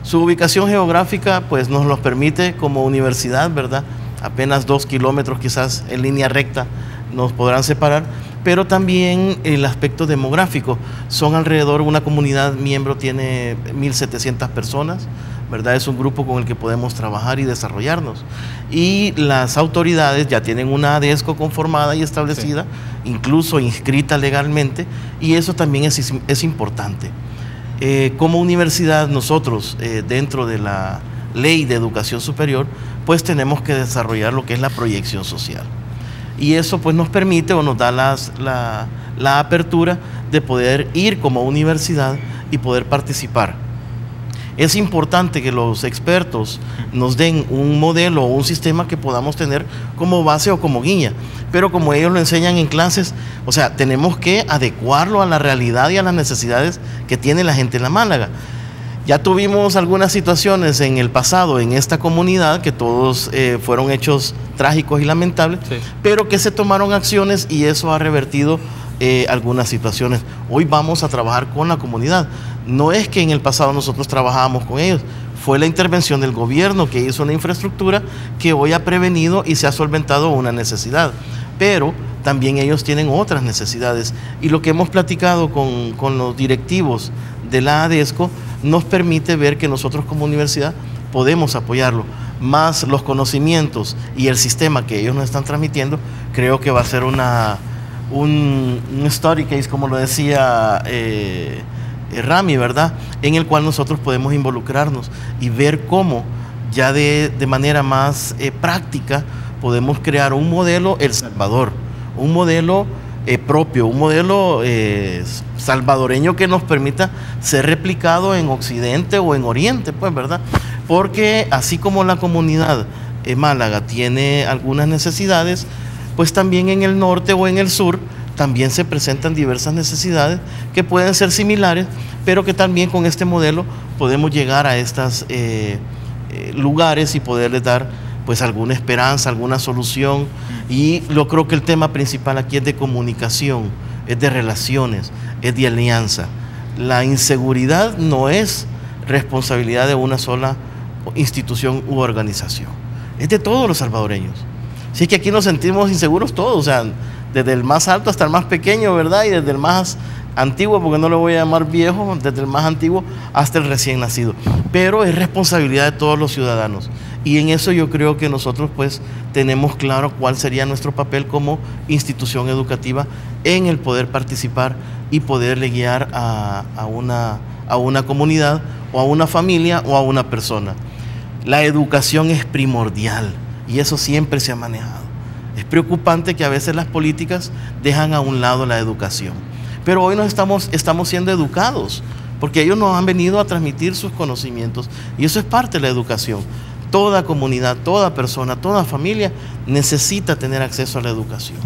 Su ubicación geográfica pues nos lo permite como universidad, ¿verdad? Apenas 2 kilómetros quizás en línea recta nos podrán separar, pero también el aspecto demográfico. Son alrededor, una comunidad miembro tiene 1.700 personas, ¿verdad? Es un grupo con el que podemos trabajar y desarrollarnos. Y las autoridades ya tienen una ADESCO conformada y establecida, sí, incluso inscrita legalmente, y eso también es importante. Como universidad, nosotros, dentro de la Ley de Educación Superior, pues tenemos que desarrollar lo que es la proyección social. Y eso pues nos permite o nos da la apertura de poder ir como universidad y poder participar. Es importante que los expertos nos den un modelo o un sistema que podamos tener como base o como guía, pero como ellos lo enseñan en clases, o sea, tenemos que adecuarlo a la realidad y a las necesidades que tiene la gente en la Málaga. Ya tuvimos algunas situaciones en el pasado en esta comunidad que todos fueron hechos trágicos y lamentables, sí, pero que se tomaron acciones y eso ha revertido algunas situaciones. Hoy vamos a trabajar con la comunidad. No es que en el pasado nosotros trabajábamos con ellos, fue la intervención del gobierno que hizo una infraestructura que hoy ha prevenido y se ha solventado una necesidad, pero también ellos tienen otras necesidades y lo que hemos platicado con los directivos de la ADESCO nos permite ver que nosotros como universidad podemos apoyarlo, más los conocimientos y el sistema que ellos nos están transmitiendo. Creo que va a ser un study case, como lo decía Rami, ¿verdad? En el cual nosotros podemos involucrarnos y ver cómo ya de manera más práctica podemos crear un modelo El Salvador, un modelo propio, un modelo salvadoreño que nos permita ser replicado en Occidente o en Oriente, pues, ¿verdad? Porque así como la comunidad Málaga tiene algunas necesidades, pues también en el norte o en el sur también se presentan diversas necesidades que pueden ser similares, pero que también con este modelo podemos llegar a estos lugares y poderles dar pues alguna esperanza, alguna solución. Y yo creo que el tema principal aquí es de comunicación, es de relaciones, es de alianza. La inseguridad no es responsabilidad de una sola institución u organización, es de todos los salvadoreños. Así que aquí nos sentimos inseguros todos, o sea, desde el más alto hasta el más pequeño, ¿verdad? Y desde el más antiguo, porque no lo voy a llamar viejo, desde el más antiguo hasta el recién nacido. Pero es responsabilidad de todos los ciudadanos. Y en eso yo creo que nosotros pues tenemos claro cuál sería nuestro papel como institución educativa en el poder participar y poderle guiar a una comunidad o a una familia o a una persona. La educación es primordial y eso siempre se ha manejado. Es preocupante que a veces las políticas dejan a un lado la educación, pero hoy estamos siendo educados porque ellos nos han venido a transmitir sus conocimientos y eso es parte de la educación. Toda comunidad, toda persona, toda familia necesita tener acceso a la educación.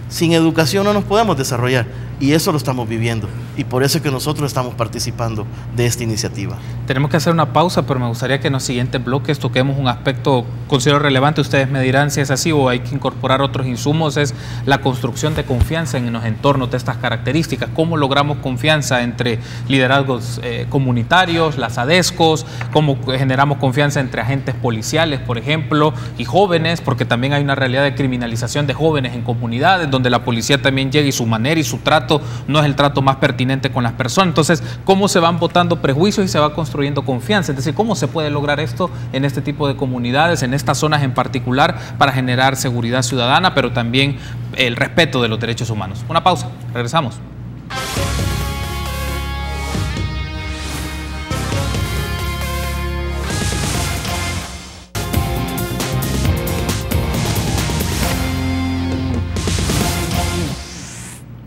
Sin educación no nos podemos desarrollar y eso lo estamos viviendo y por eso es que nosotros estamos participando de esta iniciativa. Tenemos que hacer una pausa, pero me gustaría que en los siguientes bloques toquemos un aspecto considero relevante. Ustedes me dirán si es así o hay que incorporar otros insumos. Es la construcción de confianza en los entornos de estas características. ¿Cómo logramos confianza entre liderazgos comunitarios, las ADESCOs? ¿Cómo generamos confianza entre agentes policiales, por ejemplo, y jóvenes? Porque también hay una realidad de criminalización de jóvenes en comunidades donde la policía también llega y su manera y su trato trato no es el trato más pertinente con las personas. Entonces, ¿cómo se van botando prejuicios y se va construyendo confianza? Es decir, ¿cómo se puede lograr esto en este tipo de comunidades, en estas zonas en particular, para generar seguridad ciudadana, pero también el respeto de los derechos humanos? Una pausa, regresamos.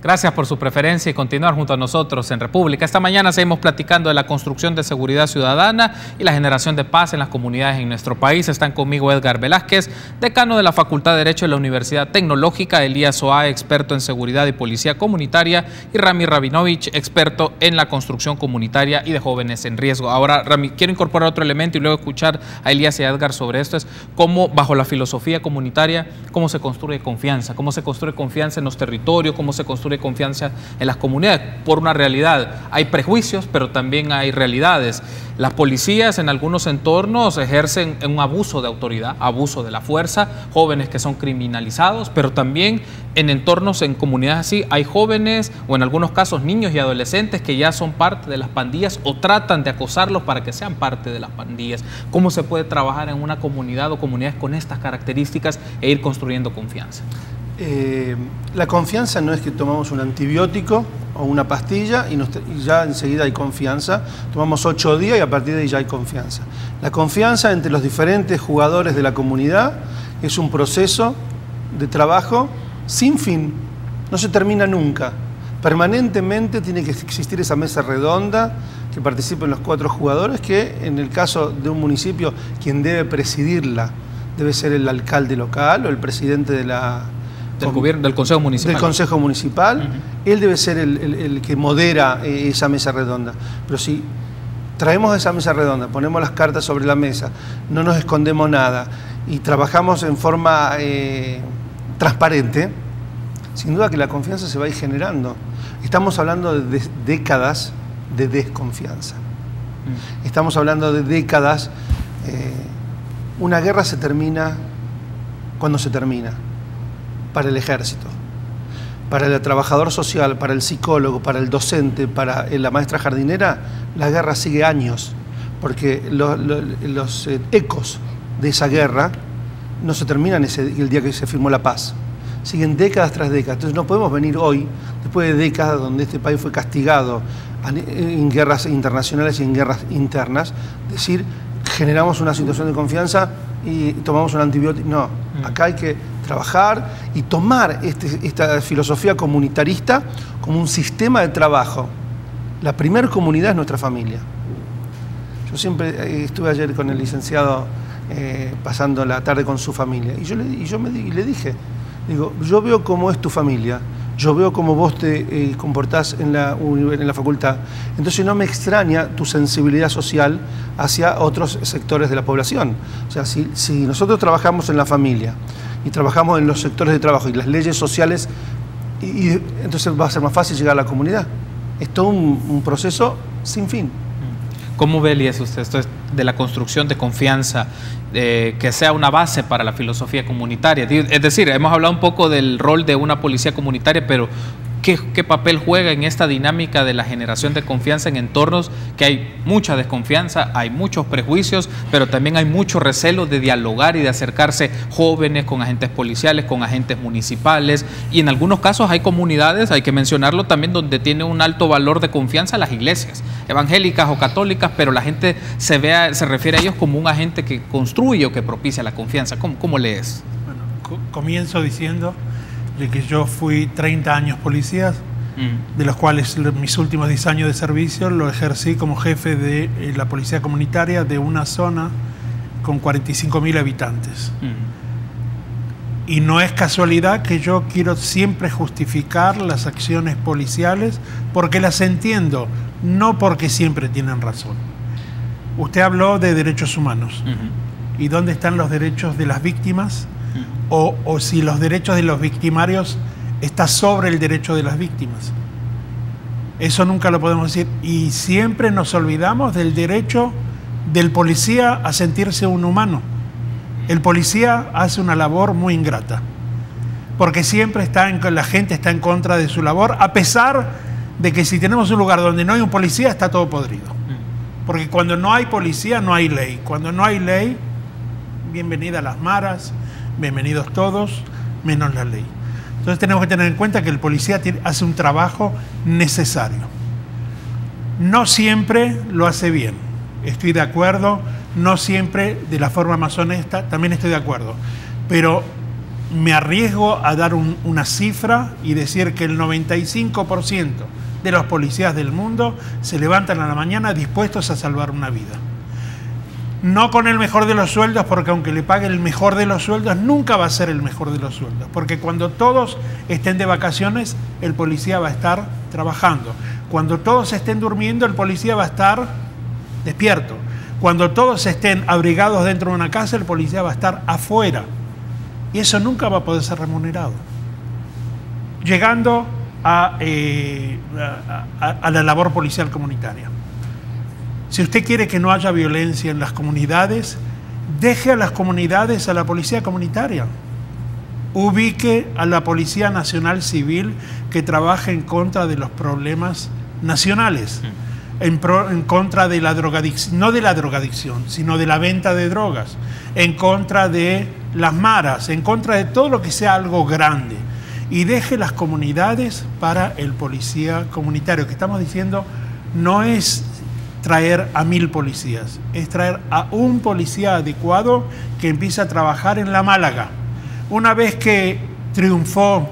Gracias por su preferencia y continuar junto a nosotros en República. Esta mañana seguimos platicando de la construcción de seguridad ciudadana y la generación de paz en las comunidades en nuestro país. Están conmigo Edgar Velázquez, decano de la Facultad de Derecho de la Universidad Tecnológica, Elías Oa, experto en seguridad y policía comunitaria, y Rami Rabinovich, experto en la construcción comunitaria y de jóvenes en riesgo. Ahora, Rami, quiero incorporar otro elemento y luego escuchar a Elías y a Edgar sobre esto. Es cómo, bajo la filosofía comunitaria, cómo se construye confianza en los territorios, cómo se construye confianza en las comunidades, por una realidad. Hay prejuicios, pero también hay realidades. Las policías en algunos entornos ejercen un abuso de autoridad, abuso de la fuerza, jóvenes que son criminalizados, pero también en entornos, en comunidades así, hay jóvenes o en algunos casos niños y adolescentes que ya son parte de las pandillas o tratan de acosarlos para que sean parte de las pandillas. ¿Cómo se puede trabajar en una comunidad o comunidades con estas características e ir construyendo confianza? La confianza no es que tomamos un antibiótico o una pastilla y ya enseguida hay confianza. Tomamos 8 días y a partir de ahí ya hay confianza. La confianza entre los diferentes jugadores de la comunidad es un proceso de trabajo sin fin, no se termina nunca. Permanentemente tiene que existir esa mesa redonda que participen los 4 jugadores, que en el caso de un municipio quien debe presidirla debe ser el alcalde local o el presidente de del Consejo Municipal. Del Consejo Municipal. Él debe ser el que modera esa mesa redonda. Pero si traemos esa mesa redonda, ponemos las cartas sobre la mesa, no nos escondemos nada y trabajamos en forma transparente, sin duda que la confianza se va a ir generando. Estamos hablando de décadas de desconfianza. Estamos hablando de décadas. Una guerra se termina cuando se termina. Para el ejército, para el trabajador social, para el psicólogo, para el docente, para la maestra jardinera, la guerra sigue años, porque los ecos de esa guerra no se terminan el día que se firmó la paz. Siguen décadas tras décadas. Entonces no podemos venir hoy, después de décadas donde este país fue castigado en guerras internacionales y en guerras internas, decir, generamos una situación de confianza y tomamos un antibiótico. No, acá hay que trabajar y tomar esta filosofía comunitarista como un sistema de trabajo. La primera comunidad es nuestra familia. Yo siempre estuve ayer con el licenciado pasando la tarde con su familia y le dije, digo, yo veo cómo es tu familia, yo veo cómo vos te comportás en la facultad, entonces no me extraña tu sensibilidad social hacia otros sectores de la población. O sea, si nosotros trabajamos en la familia y trabajamos en los sectores de trabajo y las leyes sociales, entonces va a ser más fácil llegar a la comunidad. Es todo un proceso sin fin. ¿Cómo ve, Elías, usted esto de la construcción de confianza, que sea una base para la filosofía comunitaria? Es decir, hemos hablado un poco del rol de una policía comunitaria, pero ¿qué papel juega en esta dinámica de la generación de confianza en entornos que hay mucha desconfianza, hay muchos prejuicios, pero también hay mucho recelo de dialogar y de acercarse jóvenes con agentes policiales, con agentes municipales? Y en algunos casos hay comunidades, hay que mencionarlo también, donde tiene un alto valor de confianza las iglesias, evangélicas o católicas, pero la gente se refiere a ellos como un agente que construye o que propicia la confianza. ¿Cómo lees? Bueno, comienzo diciendo de que yo fui 30 años policía, de los cuales mis últimos 10 años de servicio lo ejercí como jefe de la policía comunitaria de una zona con 45.000 habitantes. Y no es casualidad que yo quiero siempre justificar las acciones policiales porque las entiendo, no porque siempre tienen razón. Usted habló de derechos humanos. ¿Y dónde están los derechos de las víctimas? O si los derechos de los victimarios están sobre el derecho de las víctimas. Eso nunca lo podemos decir. Y siempre nos olvidamos del derecho del policía a sentirse un humano. El policía hace una labor muy ingrata. porque siempre la gente está en contra de su labor, a pesar de que si tenemos un lugar donde no hay un policía, está todo podrido. Porque cuando no hay policía, no hay ley. Cuando no hay ley, bienvenidas las maras, bienvenidos todos, menos la ley. Entonces tenemos que tener en cuenta que el policía hace un trabajo necesario. No siempre lo hace bien, estoy de acuerdo, no siempre de la forma más honesta, también estoy de acuerdo. Pero me arriesgo a dar una cifra y decir que el 95% de los policías del mundo se levantan a la mañana dispuestos a salvar una vida. No con el mejor de los sueldos, porque aunque le pague el mejor de los sueldos, nunca va a ser el mejor de los sueldos. Porque cuando todos estén de vacaciones, el policía va a estar trabajando. Cuando todos estén durmiendo, el policía va a estar despierto. Cuando todos estén abrigados dentro de una casa, el policía va a estar afuera. Y eso nunca va a poder ser remunerado. Llegando a la labor policial comunitaria. Si usted quiere que no haya violencia en las comunidades, deje a las comunidades a la policía comunitaria. Ubique a la Policía Nacional Civil que trabaja en contra de los problemas nacionales, en contra de la drogadicción, no de la drogadicción, sino de la venta de drogas, en contra de las maras, en contra de todo lo que sea algo grande. Y deje las comunidades para el policía comunitario. Que estamos diciendo no es traer a 1000 policías, es traer a un policía adecuado que empiece a trabajar en la Málaga. Una vez que triunfó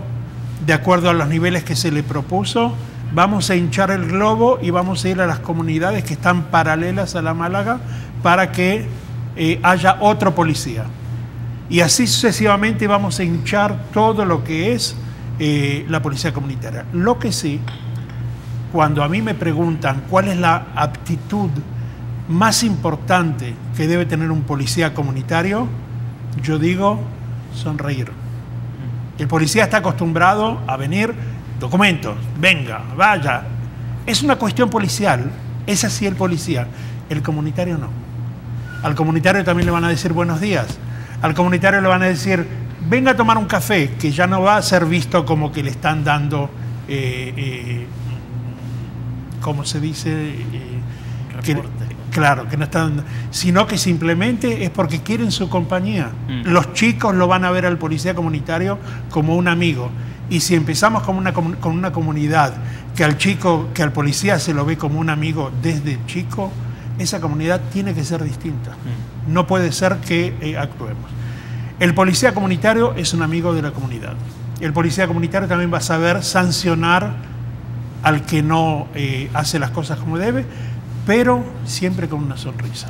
de acuerdo a los niveles que se le propuso, vamos a hinchar el globo y vamos a ir a las comunidades que están paralelas a la Málaga para que haya otro policía. Y así sucesivamente vamos a hinchar todo lo que es la policía comunitaria. Lo que sí, cuando a mí me preguntan cuál es la aptitud más importante que debe tener un policía comunitario, yo digo sonreír. El policía está acostumbrado a venir, documentos, venga, vaya. Es una cuestión policial, es así el policía. El comunitario no. Al comunitario también le van a decir buenos días. Al comunitario le van a decir, venga a tomar un café, que ya no va a ser visto como que le están dando... ¿cómo se dice? Claro, que no están, sino que simplemente es porque quieren su compañía. Los chicos lo van a ver al policía comunitario como un amigo. Y si empezamos con una comunidad que al policía se lo ve como un amigo desde chico, esa comunidad tiene que ser distinta. No puede ser que actuemos. El policía comunitario es un amigo de la comunidad. El policía comunitario también va a saber sancionar al que no hace las cosas como debe, pero siempre con una sonrisa.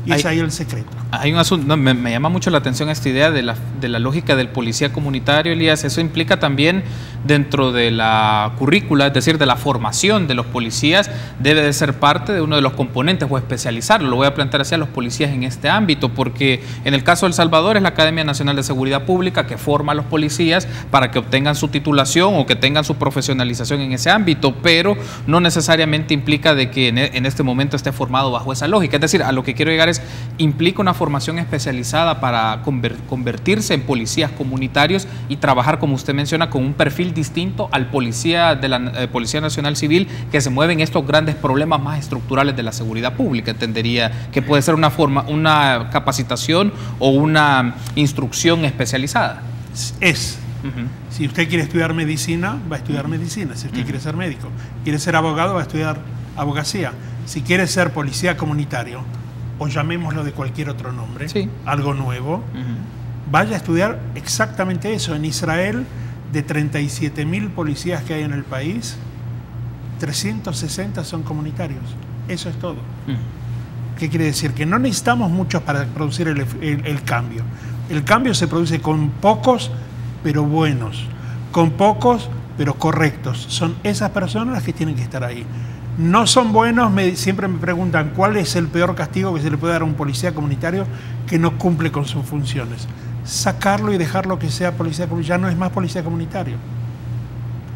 Y es ahí el secreto. Hay un asunto, me llama mucho la atención esta idea de la lógica del policía comunitario, Elías. Eso implica también dentro de la currícula, es decir, de la formación de los policías, debe de ser parte de uno de los componentes o especializarlo. Lo voy a plantear hacia los policías en este ámbito, porque en el caso de El Salvador es la Academia Nacional de Seguridad Pública que forma a los policías para que obtengan su titulación o que tengan su profesionalización en ese ámbito, pero no necesariamente implica de que en este momento esté formado bajo esa lógica. Es decir, a lo que quiero llegar es, implica una formación especializada para convertirse en policías comunitarios y trabajar, como usted menciona, con un perfil distinto al policía de la Policía Nacional Civil que se mueve en estos grandes problemas más estructurales de la seguridad pública. Entendería que puede ser una capacitación o una instrucción especializada. Si usted quiere estudiar medicina, va a estudiar medicina. Si usted quiere ser médico, quiere ser abogado, va a estudiar abogacía. Si quiere ser policía comunitario, o llamémoslo de cualquier otro nombre, algo nuevo, vaya a estudiar exactamente eso. En Israel, de 37.000 policías que hay en el país, 360 son comunitarios. Eso es todo. ¿Qué quiere decir? Que no necesitamos muchos para producir el cambio. El cambio se produce con pocos, pero buenos. Con pocos, pero correctos. Son esas personas las que tienen que estar ahí. No son buenos, siempre me preguntan cuál es el peor castigo que se le puede dar a un policía comunitario que no cumple con sus funciones. Sacarlo y dejarlo que sea policía comunitario, ya no es más policía comunitario.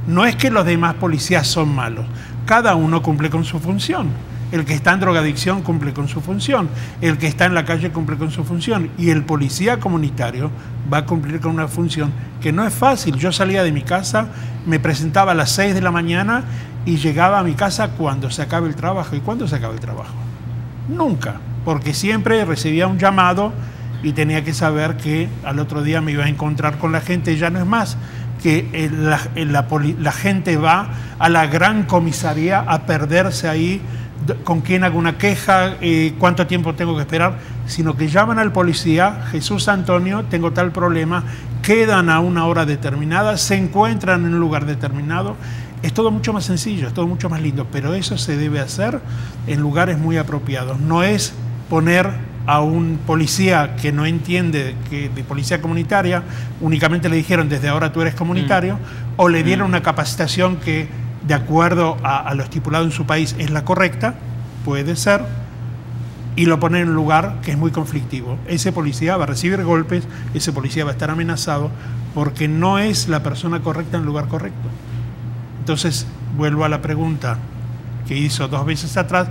No es que los demás policías son malos, cada uno cumple con su función. El que está en drogadicción cumple con su función, el que está en la calle cumple con su función, y el policía comunitario va a cumplir con una función que no es fácil. Yo salía de mi casa, me presentaba a las 6 de la mañana y llegaba a mi casa cuando se acabe el trabajo. ¿Y cuándo se acaba el trabajo? Nunca, porque siempre recibía un llamado y tenía que saber que al otro día me iba a encontrar con la gente. Ya no es más que la gente va a la gran comisaría a perderse ahí con quién hago una queja, cuánto tiempo tengo que esperar, sino que llaman al policía: Jesús Antonio, tengo tal problema, quedan a una hora determinada, se encuentran en un lugar determinado. Es todo mucho más sencillo, es todo mucho más lindo, pero eso se debe hacer en lugares muy apropiados. No es poner a un policía que no entiende que de policía comunitaria, únicamente le dijeron desde ahora tú eres comunitario, o le dieron una capacitación que de acuerdo a lo estipulado en su país es la correcta, puede ser, y lo ponen en un lugar que es muy conflictivo. Ese policía va a recibir golpes, ese policía va a estar amenazado porque no es la persona correcta en el lugar correcto. Entonces, vuelvo a la pregunta que hizo 2 veces atrás: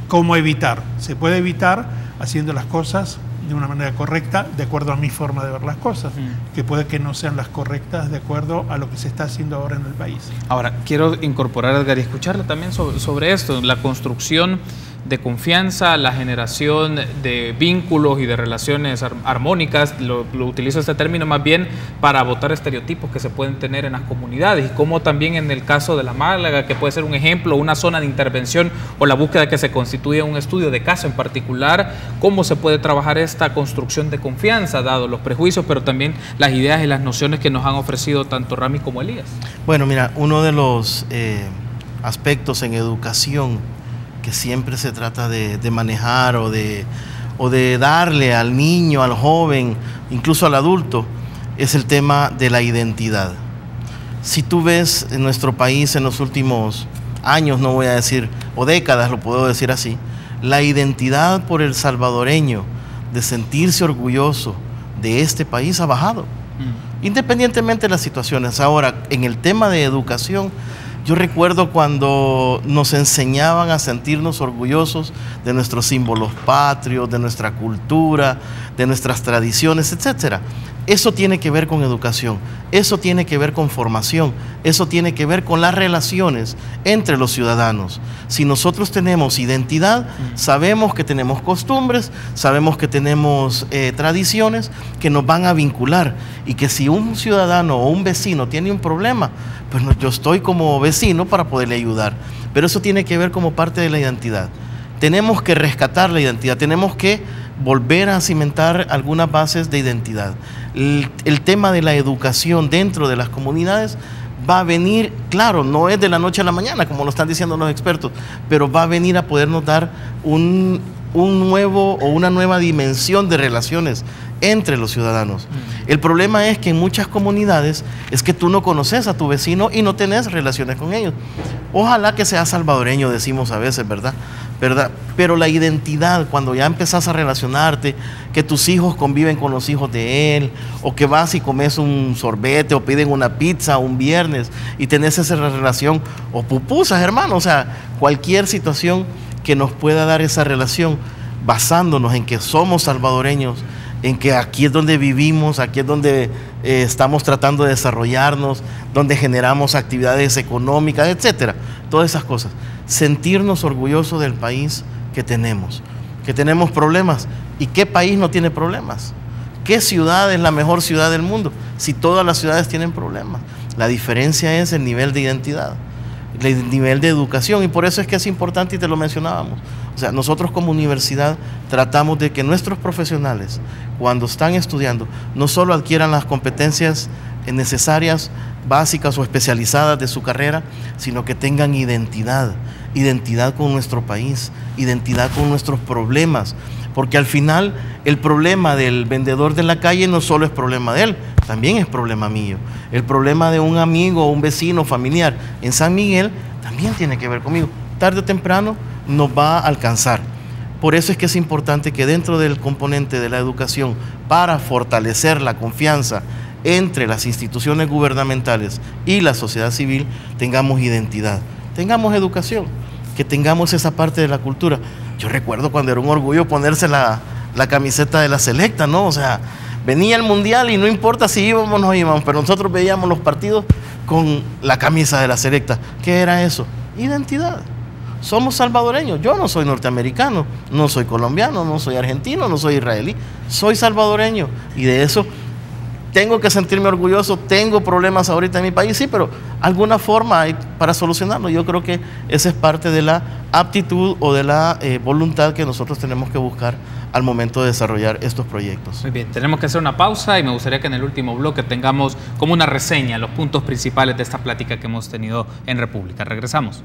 ¿cómo evitar? Se puede evitar haciendo las cosas de una manera correcta, de acuerdo a mi forma de ver las cosas, que puede que no sean las correctas de acuerdo a lo que se está haciendo ahora en el país. Ahora, quiero incorporar a Edgar y escucharle también sobre esto, la construcción de confianza, la generación de vínculos y de relaciones armónicas. Lo utilizo este término más bien para botar estereotipos que se pueden tener en las comunidades, y como también en el caso de la Málaga, que puede ser un ejemplo, una zona de intervención, o la búsqueda de que se constituya un estudio de caso en particular, cómo se puede trabajar esta construcción de confianza, dado los prejuicios, pero también las ideas y las nociones que nos han ofrecido tanto Rami como Elías. Bueno, mira, uno de los aspectos en educación que siempre se trata de manejar o de darle al niño, al joven, incluso al adulto, es el tema de la identidad. Si tú ves en nuestro país en los últimos años, no voy a decir, o décadas, lo puedo decir así, la identidad por el salvadoreño de sentirse orgulloso de este país ha bajado, independientemente de las situaciones. Ahora, en el tema de educación, yo recuerdo cuando nos enseñaban a sentirnos orgullosos de nuestros símbolos patrios, de nuestra cultura, de nuestras tradiciones, etc. Eso tiene que ver con educación, eso tiene que ver con formación, eso tiene que ver con las relaciones entre los ciudadanos. Si nosotros tenemos identidad, sabemos que tenemos costumbres, sabemos que tenemos tradiciones que nos van a vincular, y que si un ciudadano o un vecino tiene un problema, pues yo estoy como vecino para poderle ayudar. Pero eso tiene que ver como parte de la identidad. Tenemos que rescatar la identidad, tenemos que volver a cimentar algunas bases de identidad. El tema de la educación dentro de las comunidades va a venir, claro, no es de la noche a la mañana, como lo están diciendo los expertos, pero va a venir a podernos dar un nuevo o una nueva dimensión de relaciones entre los ciudadanos. El problema es que en muchas comunidades es que tú no conoces a tu vecino y no tenés relaciones con ellos. Ojalá que seas salvadoreño, decimos a veces, ¿verdad? Pero la identidad, cuando ya empezás a relacionarte, que tus hijos conviven con los hijos de él, o que vas y comes un sorbete o piden una pizza un viernes y tenés esa relación, o pupusas, hermano, o sea, cualquier situación que nos pueda dar esa relación, basándonos en que somos salvadoreños, en que aquí es donde vivimos, aquí es donde estamos tratando de desarrollarnos, donde generamos actividades económicas, etcétera. Todas esas cosas. Sentirnos orgullosos del país que tenemos problemas. ¿Y qué país no tiene problemas? ¿Qué ciudad es la mejor ciudad del mundo? Si todas las ciudades tienen problemas. La diferencia es el nivel de identidad, el nivel de educación, y por eso es que es importante, y te lo mencionábamos. O sea, nosotros como universidad tratamos de que nuestros profesionales, cuando están estudiando, no solo adquieran las competencias necesarias, básicas o especializadas de su carrera, sino que tengan identidad con nuestro país, identidad con nuestros problemas, porque al final el problema del vendedor de la calle no solo es problema de él, también es problema mío. El problema de un amigo o un vecino familiar en San Miguel también tiene que ver conmigo. Tarde o temprano nos va a alcanzar. Por eso es que es importante que dentro del componente de la educación, para fortalecer la confianza entre las instituciones gubernamentales y la sociedad civil, tengamos identidad, tengamos educación. que tengamos esa parte de la cultura. Yo recuerdo cuando era un orgullo ponerse la camiseta de la selecta, ¿no? O sea, venía el mundial y no importa si íbamos o no íbamos, pero nosotros veíamos los partidos con la camisa de la selecta. ¿Qué era eso? Identidad. Somos salvadoreños. Yo no soy norteamericano, no soy colombiano, no soy argentino, no soy israelí. Soy salvadoreño y de eso tengo que sentirme orgulloso. Tengo problemas ahorita en mi país, sí, pero alguna forma hay para solucionarlo. Yo creo que esa es parte de la aptitud o de la voluntad que nosotros tenemos que buscar al momento de desarrollar estos proyectos. Muy bien, tenemos que hacer una pausa y me gustaría que en el último bloque tengamos como una reseña los puntos principales de esta plática que hemos tenido en República. Regresamos.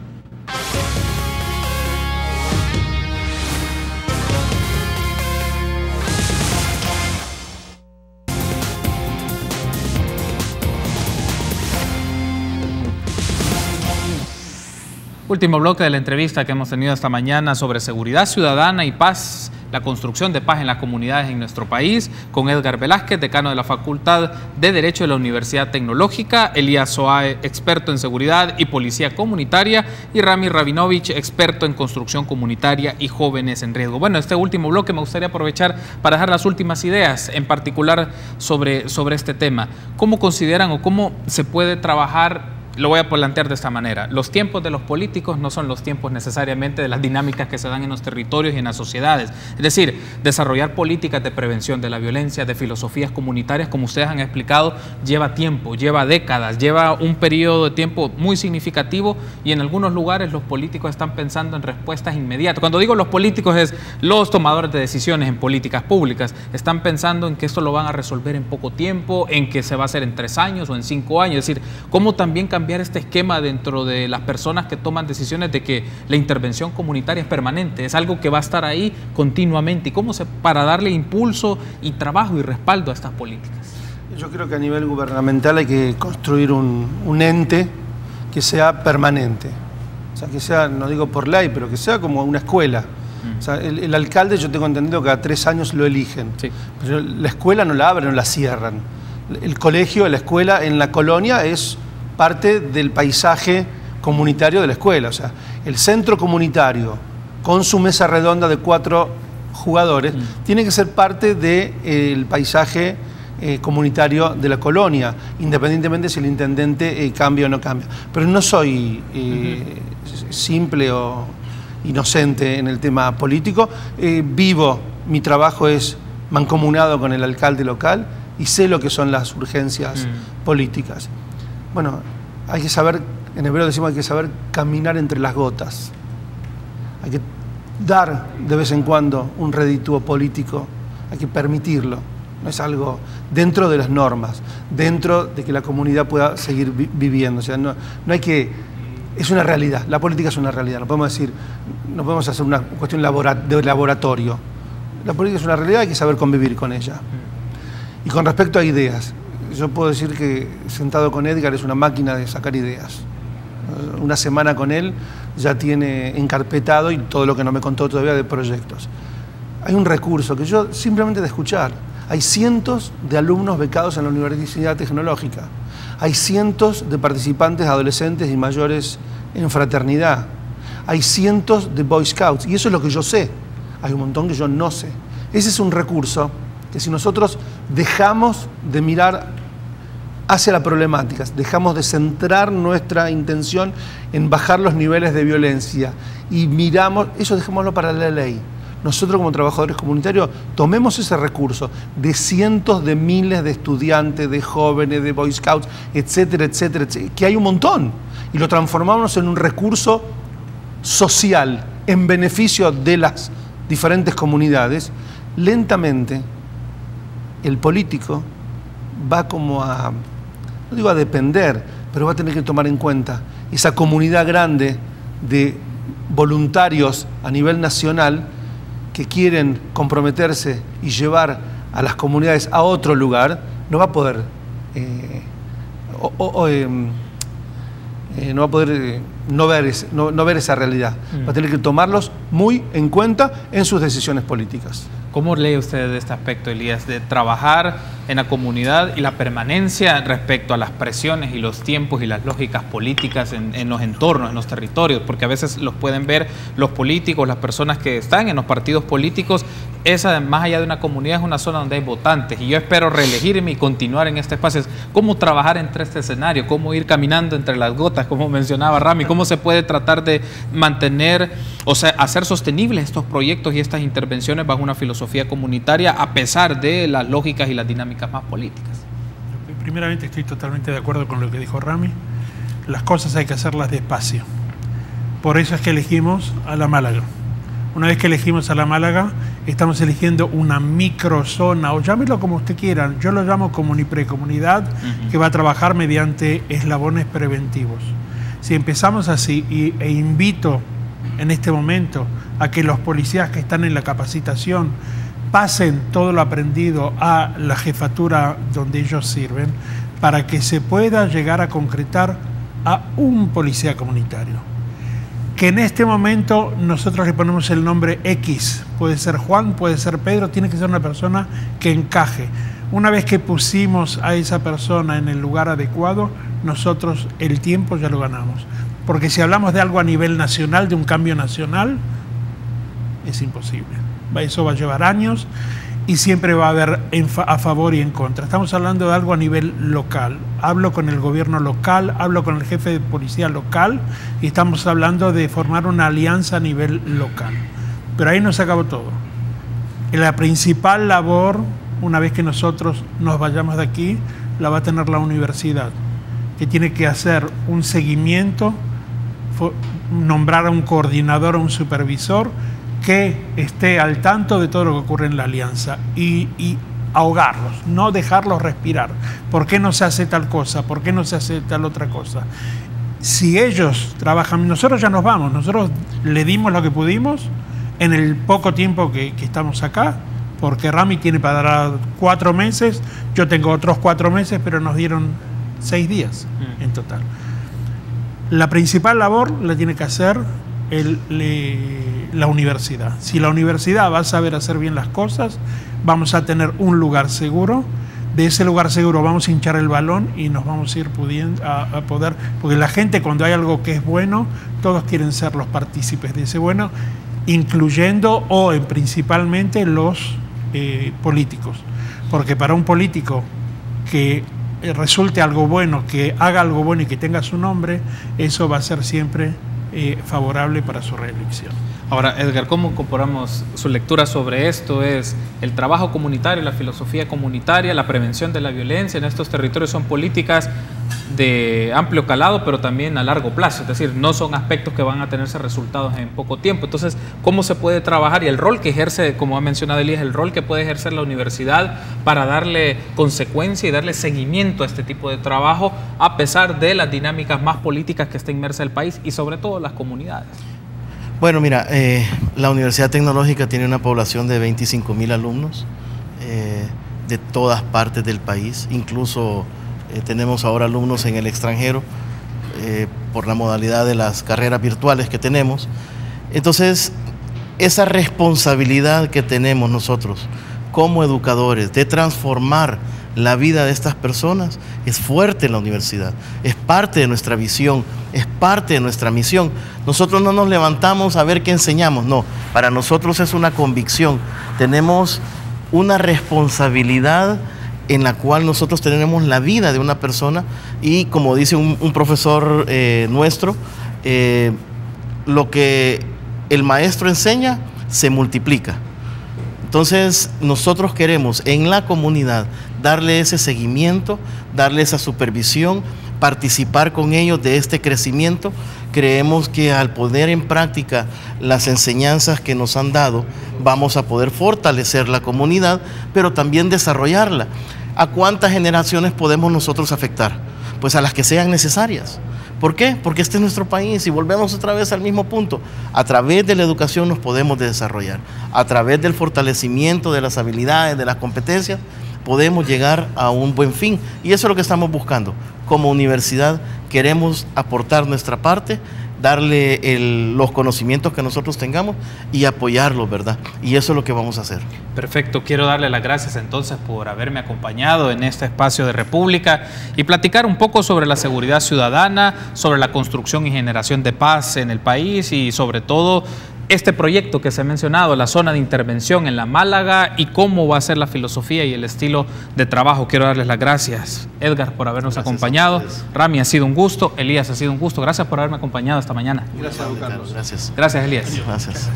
Último bloque de la entrevista que hemos tenido esta mañana sobre seguridad ciudadana y paz, la construcción de paz en las comunidades en nuestro país, con Edgar Velázquez, decano de la Facultad de Derecho de la Universidad Tecnológica, Elías Soae, experto en seguridad y policía comunitaria, y Rami Rabinovich, experto en construcción comunitaria y jóvenes en riesgo. Bueno, este último bloque me gustaría aprovechar para dejar las últimas ideas, en particular sobre este tema. ¿Cómo consideran o cómo se puede trabajar? Lo voy a plantear de esta manera. Los tiempos de los políticos no son los tiempos necesariamente de las dinámicas que se dan en los territorios y en las sociedades. Es decir, desarrollar políticas de prevención de la violencia, de filosofías comunitarias, como ustedes han explicado, lleva tiempo, lleva décadas, lleva un periodo de tiempo muy significativo y en algunos lugares los políticos están pensando en respuestas inmediatas. Cuando digo los políticos es los tomadores de decisiones en políticas públicas. Están pensando en que esto lo van a resolver en poco tiempo, en que se va a hacer en 3 años o en 5 años. Es decir, cómo también cambiar este esquema dentro de las personas que toman decisiones de que la intervención comunitaria es permanente, es algo que va a estar ahí continuamente, y cómo para darle impulso y trabajo y respaldo a estas políticas. Yo creo que a nivel gubernamental hay que construir un ente que sea permanente, o sea, que sea, no digo por ley, pero que sea como una escuela. O sea, el alcalde, yo tengo entendido que cada 3 años lo eligen, sí. Pero la escuela no la abren, no la cierran. El colegio, la escuela en la colonia es parte del paisaje comunitario de la escuela. O sea, el centro comunitario con su mesa redonda de 4 jugadores tiene que ser parte del paisaje comunitario de la colonia, independientemente si el intendente cambia o no cambia. Pero no soy simple o inocente en el tema político. Vivo, mi trabajo es mancomunado con el alcalde local y sé lo que son las urgencias políticas. Bueno, hay que saber, en hebreo decimos, hay que saber caminar entre las gotas. Hay que dar de vez en cuando un redituo político, hay que permitirlo. No es algo dentro de las normas, dentro de que la comunidad pueda seguir viviendo. O sea, no hay que... Es una realidad, la política es una realidad. No podemos decir, no podemos hacer una cuestión de laboratorio. La política es una realidad, hay que saber convivir con ella. Y con respecto a ideas, yo puedo decir que sentado con Edgar es una máquina de sacar ideas. Una semana con él ya tiene encarpetado y todo lo que no me contó todavía de proyectos. Hay un recurso que yo simplemente de escuchar. Hay cientos de alumnos becados en la Universidad Tecnológica. Hay cientos de participantes adolescentes y mayores en fraternidad. Hay cientos de Boy Scouts y eso es lo que yo sé. Hay un montón que yo no sé. Ese es un recurso que si nosotros dejamos de mirar hacia la problemática, dejamos de centrar nuestra intención en bajar los niveles de violencia y miramos, eso dejémoslo para la ley. Nosotros como trabajadores comunitarios tomemos ese recurso de cientos de miles de estudiantes, de jóvenes, de Boy Scouts, etcétera, etcétera, etcétera, que hay un montón, y lo transformamos en un recurso social en beneficio de las diferentes comunidades. Lentamente el político va como a, no digo a depender, pero va a tener que tomar en cuenta esa comunidad grande de voluntarios a nivel nacional que quieren comprometerse y llevar a las comunidades a otro lugar. No va a poder no va a poder no ver esa realidad. Va a tener que tomarlos muy en cuenta en sus decisiones políticas. ¿Cómo lee usted este aspecto, Elías, de trabajar en la comunidad y la permanencia respecto a las presiones y los tiempos y las lógicas políticas en los entornos, en los territorios, porque a veces los pueden ver los políticos, las personas que están en los partidos políticos. Esa, más allá de una comunidad, es una zona donde hay votantes, y yo espero reelegirme y continuar en este espacio. ¿Cómo trabajar entre este escenario? ¿Cómo ir caminando entre las gotas, como mencionaba Rami? ¿Cómo se puede tratar de mantener, o sea, hacer sostenibles estos proyectos y estas intervenciones bajo una filosofía comunitaria a pesar de las lógicas y las dinámicas más políticas? Primeramente, estoy totalmente de acuerdo con lo que dijo Rami. Las cosas hay que hacerlas despacio. Por eso es que elegimos a la Málaga. Una vez que elegimos a la Málaga, estamos eligiendo una microzona, o llámelo como usted quiera. Yo lo llamo precomunidad, que va a trabajar mediante eslabones preventivos. Si empezamos así, e invito en este momento a que los policías que están en la capacitación pasen todo lo aprendido a la jefatura donde ellos sirven, para que se pueda llegar a concretar a un policía comunitario. Que en este momento nosotros le ponemos el nombre X, puede ser Juan, puede ser Pedro, tiene que ser una persona que encaje. Una vez que pusimos a esa persona en el lugar adecuado, nosotros el tiempo ya lo ganamos. Porque si hablamos de algo a nivel nacional, de un cambio nacional, es imposible. Eso va a llevar años y siempre va a haber a favor y en contra. Estamos hablando de algo a nivel local. Hablo con el gobierno local, hablo con el jefe de policía local y estamos hablando de formar una alianza a nivel local. Pero ahí no se acabó todo. La principal labor, una vez que nosotros nos vayamos de aquí, la va a tener la universidad, que tiene que hacer un seguimiento, nombrar a un coordinador o un supervisor que esté al tanto de todo lo que ocurre en la alianza y ahogarlos, no dejarlos respirar. ¿Por qué no se hace tal cosa? ¿Por qué no se hace tal otra cosa? Si ellos trabajan, nosotros ya nos vamos, nosotros le dimos lo que pudimos en el poco tiempo que estamos acá, porque Rami tiene para dar 4 meses, yo tengo otros 4 meses, pero nos dieron 6 días en total. La principal labor la tiene que hacer la universidad. Si la universidad va a saber hacer bien las cosas, vamos a tener un lugar seguro. De ese lugar seguro vamos a hinchar el balón y nos vamos a ir a poder, porque la gente, cuando hay algo que es bueno, todos quieren ser los partícipes de ese bueno, incluyendo principalmente los políticos. Porque para un político que resulte algo bueno, que haga algo bueno y que tenga su nombre, eso va a ser siempre favorable para su reelección. Ahora, Edgar, ¿cómo incorporamos su lectura sobre esto? Es el trabajo comunitario, la filosofía comunitaria, la prevención de la violencia en estos territorios son políticas de amplio calado, pero también a largo plazo, es decir, no son aspectos que van a tenerse resultados en poco tiempo. Entonces, ¿cómo se puede trabajar? Y el rol que ejerce, como ha mencionado Elías, el rol que puede ejercer la universidad para darle consecuencia y darle seguimiento a este tipo de trabajo, a pesar de las dinámicas más políticas que está inmersa el país y sobre todo las comunidades. Bueno, mira, la Universidad Tecnológica tiene una población de 25.000 alumnos de todas partes del país, incluso tenemos ahora alumnos en el extranjero por la modalidad de las carreras virtuales que tenemos. Entonces, esa responsabilidad que tenemos nosotros como educadores de transformar la vida de estas personas es fuerte en la universidad, es parte de nuestra visión, es parte de nuestra misión. Nosotros no nos levantamos a ver qué enseñamos, no, para nosotros es una convicción, tenemos una responsabilidad en la cual nosotros tenemos la vida de una persona y, como dice un profesor nuestro, lo que el maestro enseña se multiplica. Entonces, nosotros queremos en la comunidad darle ese seguimiento, darle esa supervisión, participar con ellos de este crecimiento. Creemos que al poner en práctica las enseñanzas que nos han dado, vamos a poder fortalecer la comunidad, pero también desarrollarla. ¿A cuántas generaciones podemos nosotros afectar? Pues a las que sean necesarias. ¿Por qué? Porque este es nuestro país y volvemos otra vez al mismo punto. A través de la educación nos podemos desarrollar. A través del fortalecimiento de las habilidades, de las competencias, podemos llegar a un buen fin. Y eso es lo que estamos buscando. Como universidad queremos aportar nuestra parte darle los conocimientos que nosotros tengamos y apoyarlos, ¿verdad? Y eso es lo que vamos a hacer. Perfecto, quiero darle las gracias entonces por haberme acompañado en este espacio de República y platicar un poco sobre la seguridad ciudadana, sobre la construcción y generación de paz en el país y sobre todo este proyecto que se ha mencionado, la zona de intervención en la Málaga y cómo va a ser la filosofía y el estilo de trabajo. Quiero darles las gracias, Edgar, por habernos acompañado. Rami, ha sido un gusto. Elías, ha sido un gusto. Gracias por haberme acompañado esta mañana. Gracias, Carlos. Gracias. Gracias, Elías. Gracias.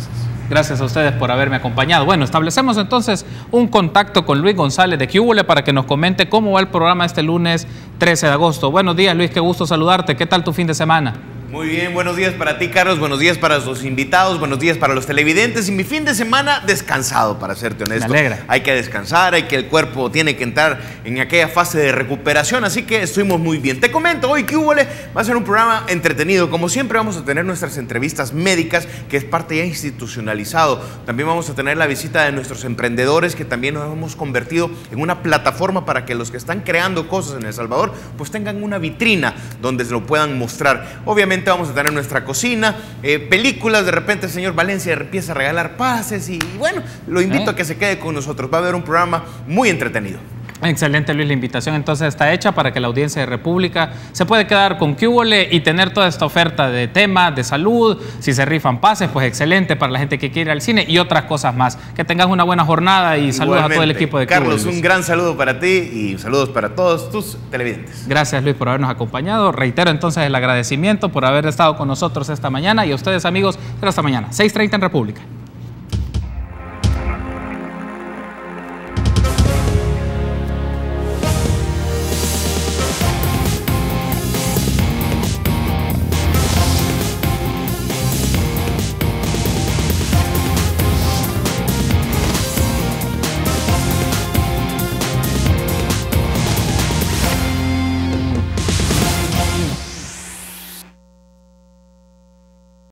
Gracias a ustedes por haberme acompañado. Bueno, establecemos entonces un contacto con Luis González de QVole para que nos comente cómo va el programa este lunes 13 de agosto. Buenos días, Luis, qué gusto saludarte. ¿Qué tal tu fin de semana? Muy bien, buenos días para ti, Carlos, buenos días para los invitados, buenos días para los televidentes y mi fin de semana descansado, para serte honesto. Me alegra. Hay que descansar, el cuerpo tiene que entrar en aquella fase de recuperación, así que estuvimos muy bien. Te comento, hoy QVole va a ser un programa entretenido. Como siempre vamos a tener nuestras entrevistas médicas, que es parte ya institucionalizado. También vamos a tener la visita de nuestros emprendedores, que también nos hemos convertido en una plataforma para que los que están creando cosas en El Salvador, pues tengan una vitrina donde se lo puedan mostrar. Obviamente vamos a tener nuestra cocina, películas, de repente el señor Valencia empieza a regalar pases y bueno, lo invito a que se quede con nosotros. Va a haber un programa muy entretenido. Excelente, Luis, la invitación entonces está hecha para que la audiencia de República se puede quedar con QVole y tener toda esta oferta de temas, de salud, si se rifan pases, pues excelente para la gente que quiere ir al cine y otras cosas más. Que tengas una buena jornada y saludos a todo el equipo de QVole. Carlos, un gran saludo para ti y saludos para todos tus televidentes. Gracias, Luis, por habernos acompañado. Reitero entonces el agradecimiento por haber estado con nosotros esta mañana y a ustedes, amigos, hasta mañana, 6:30 en República.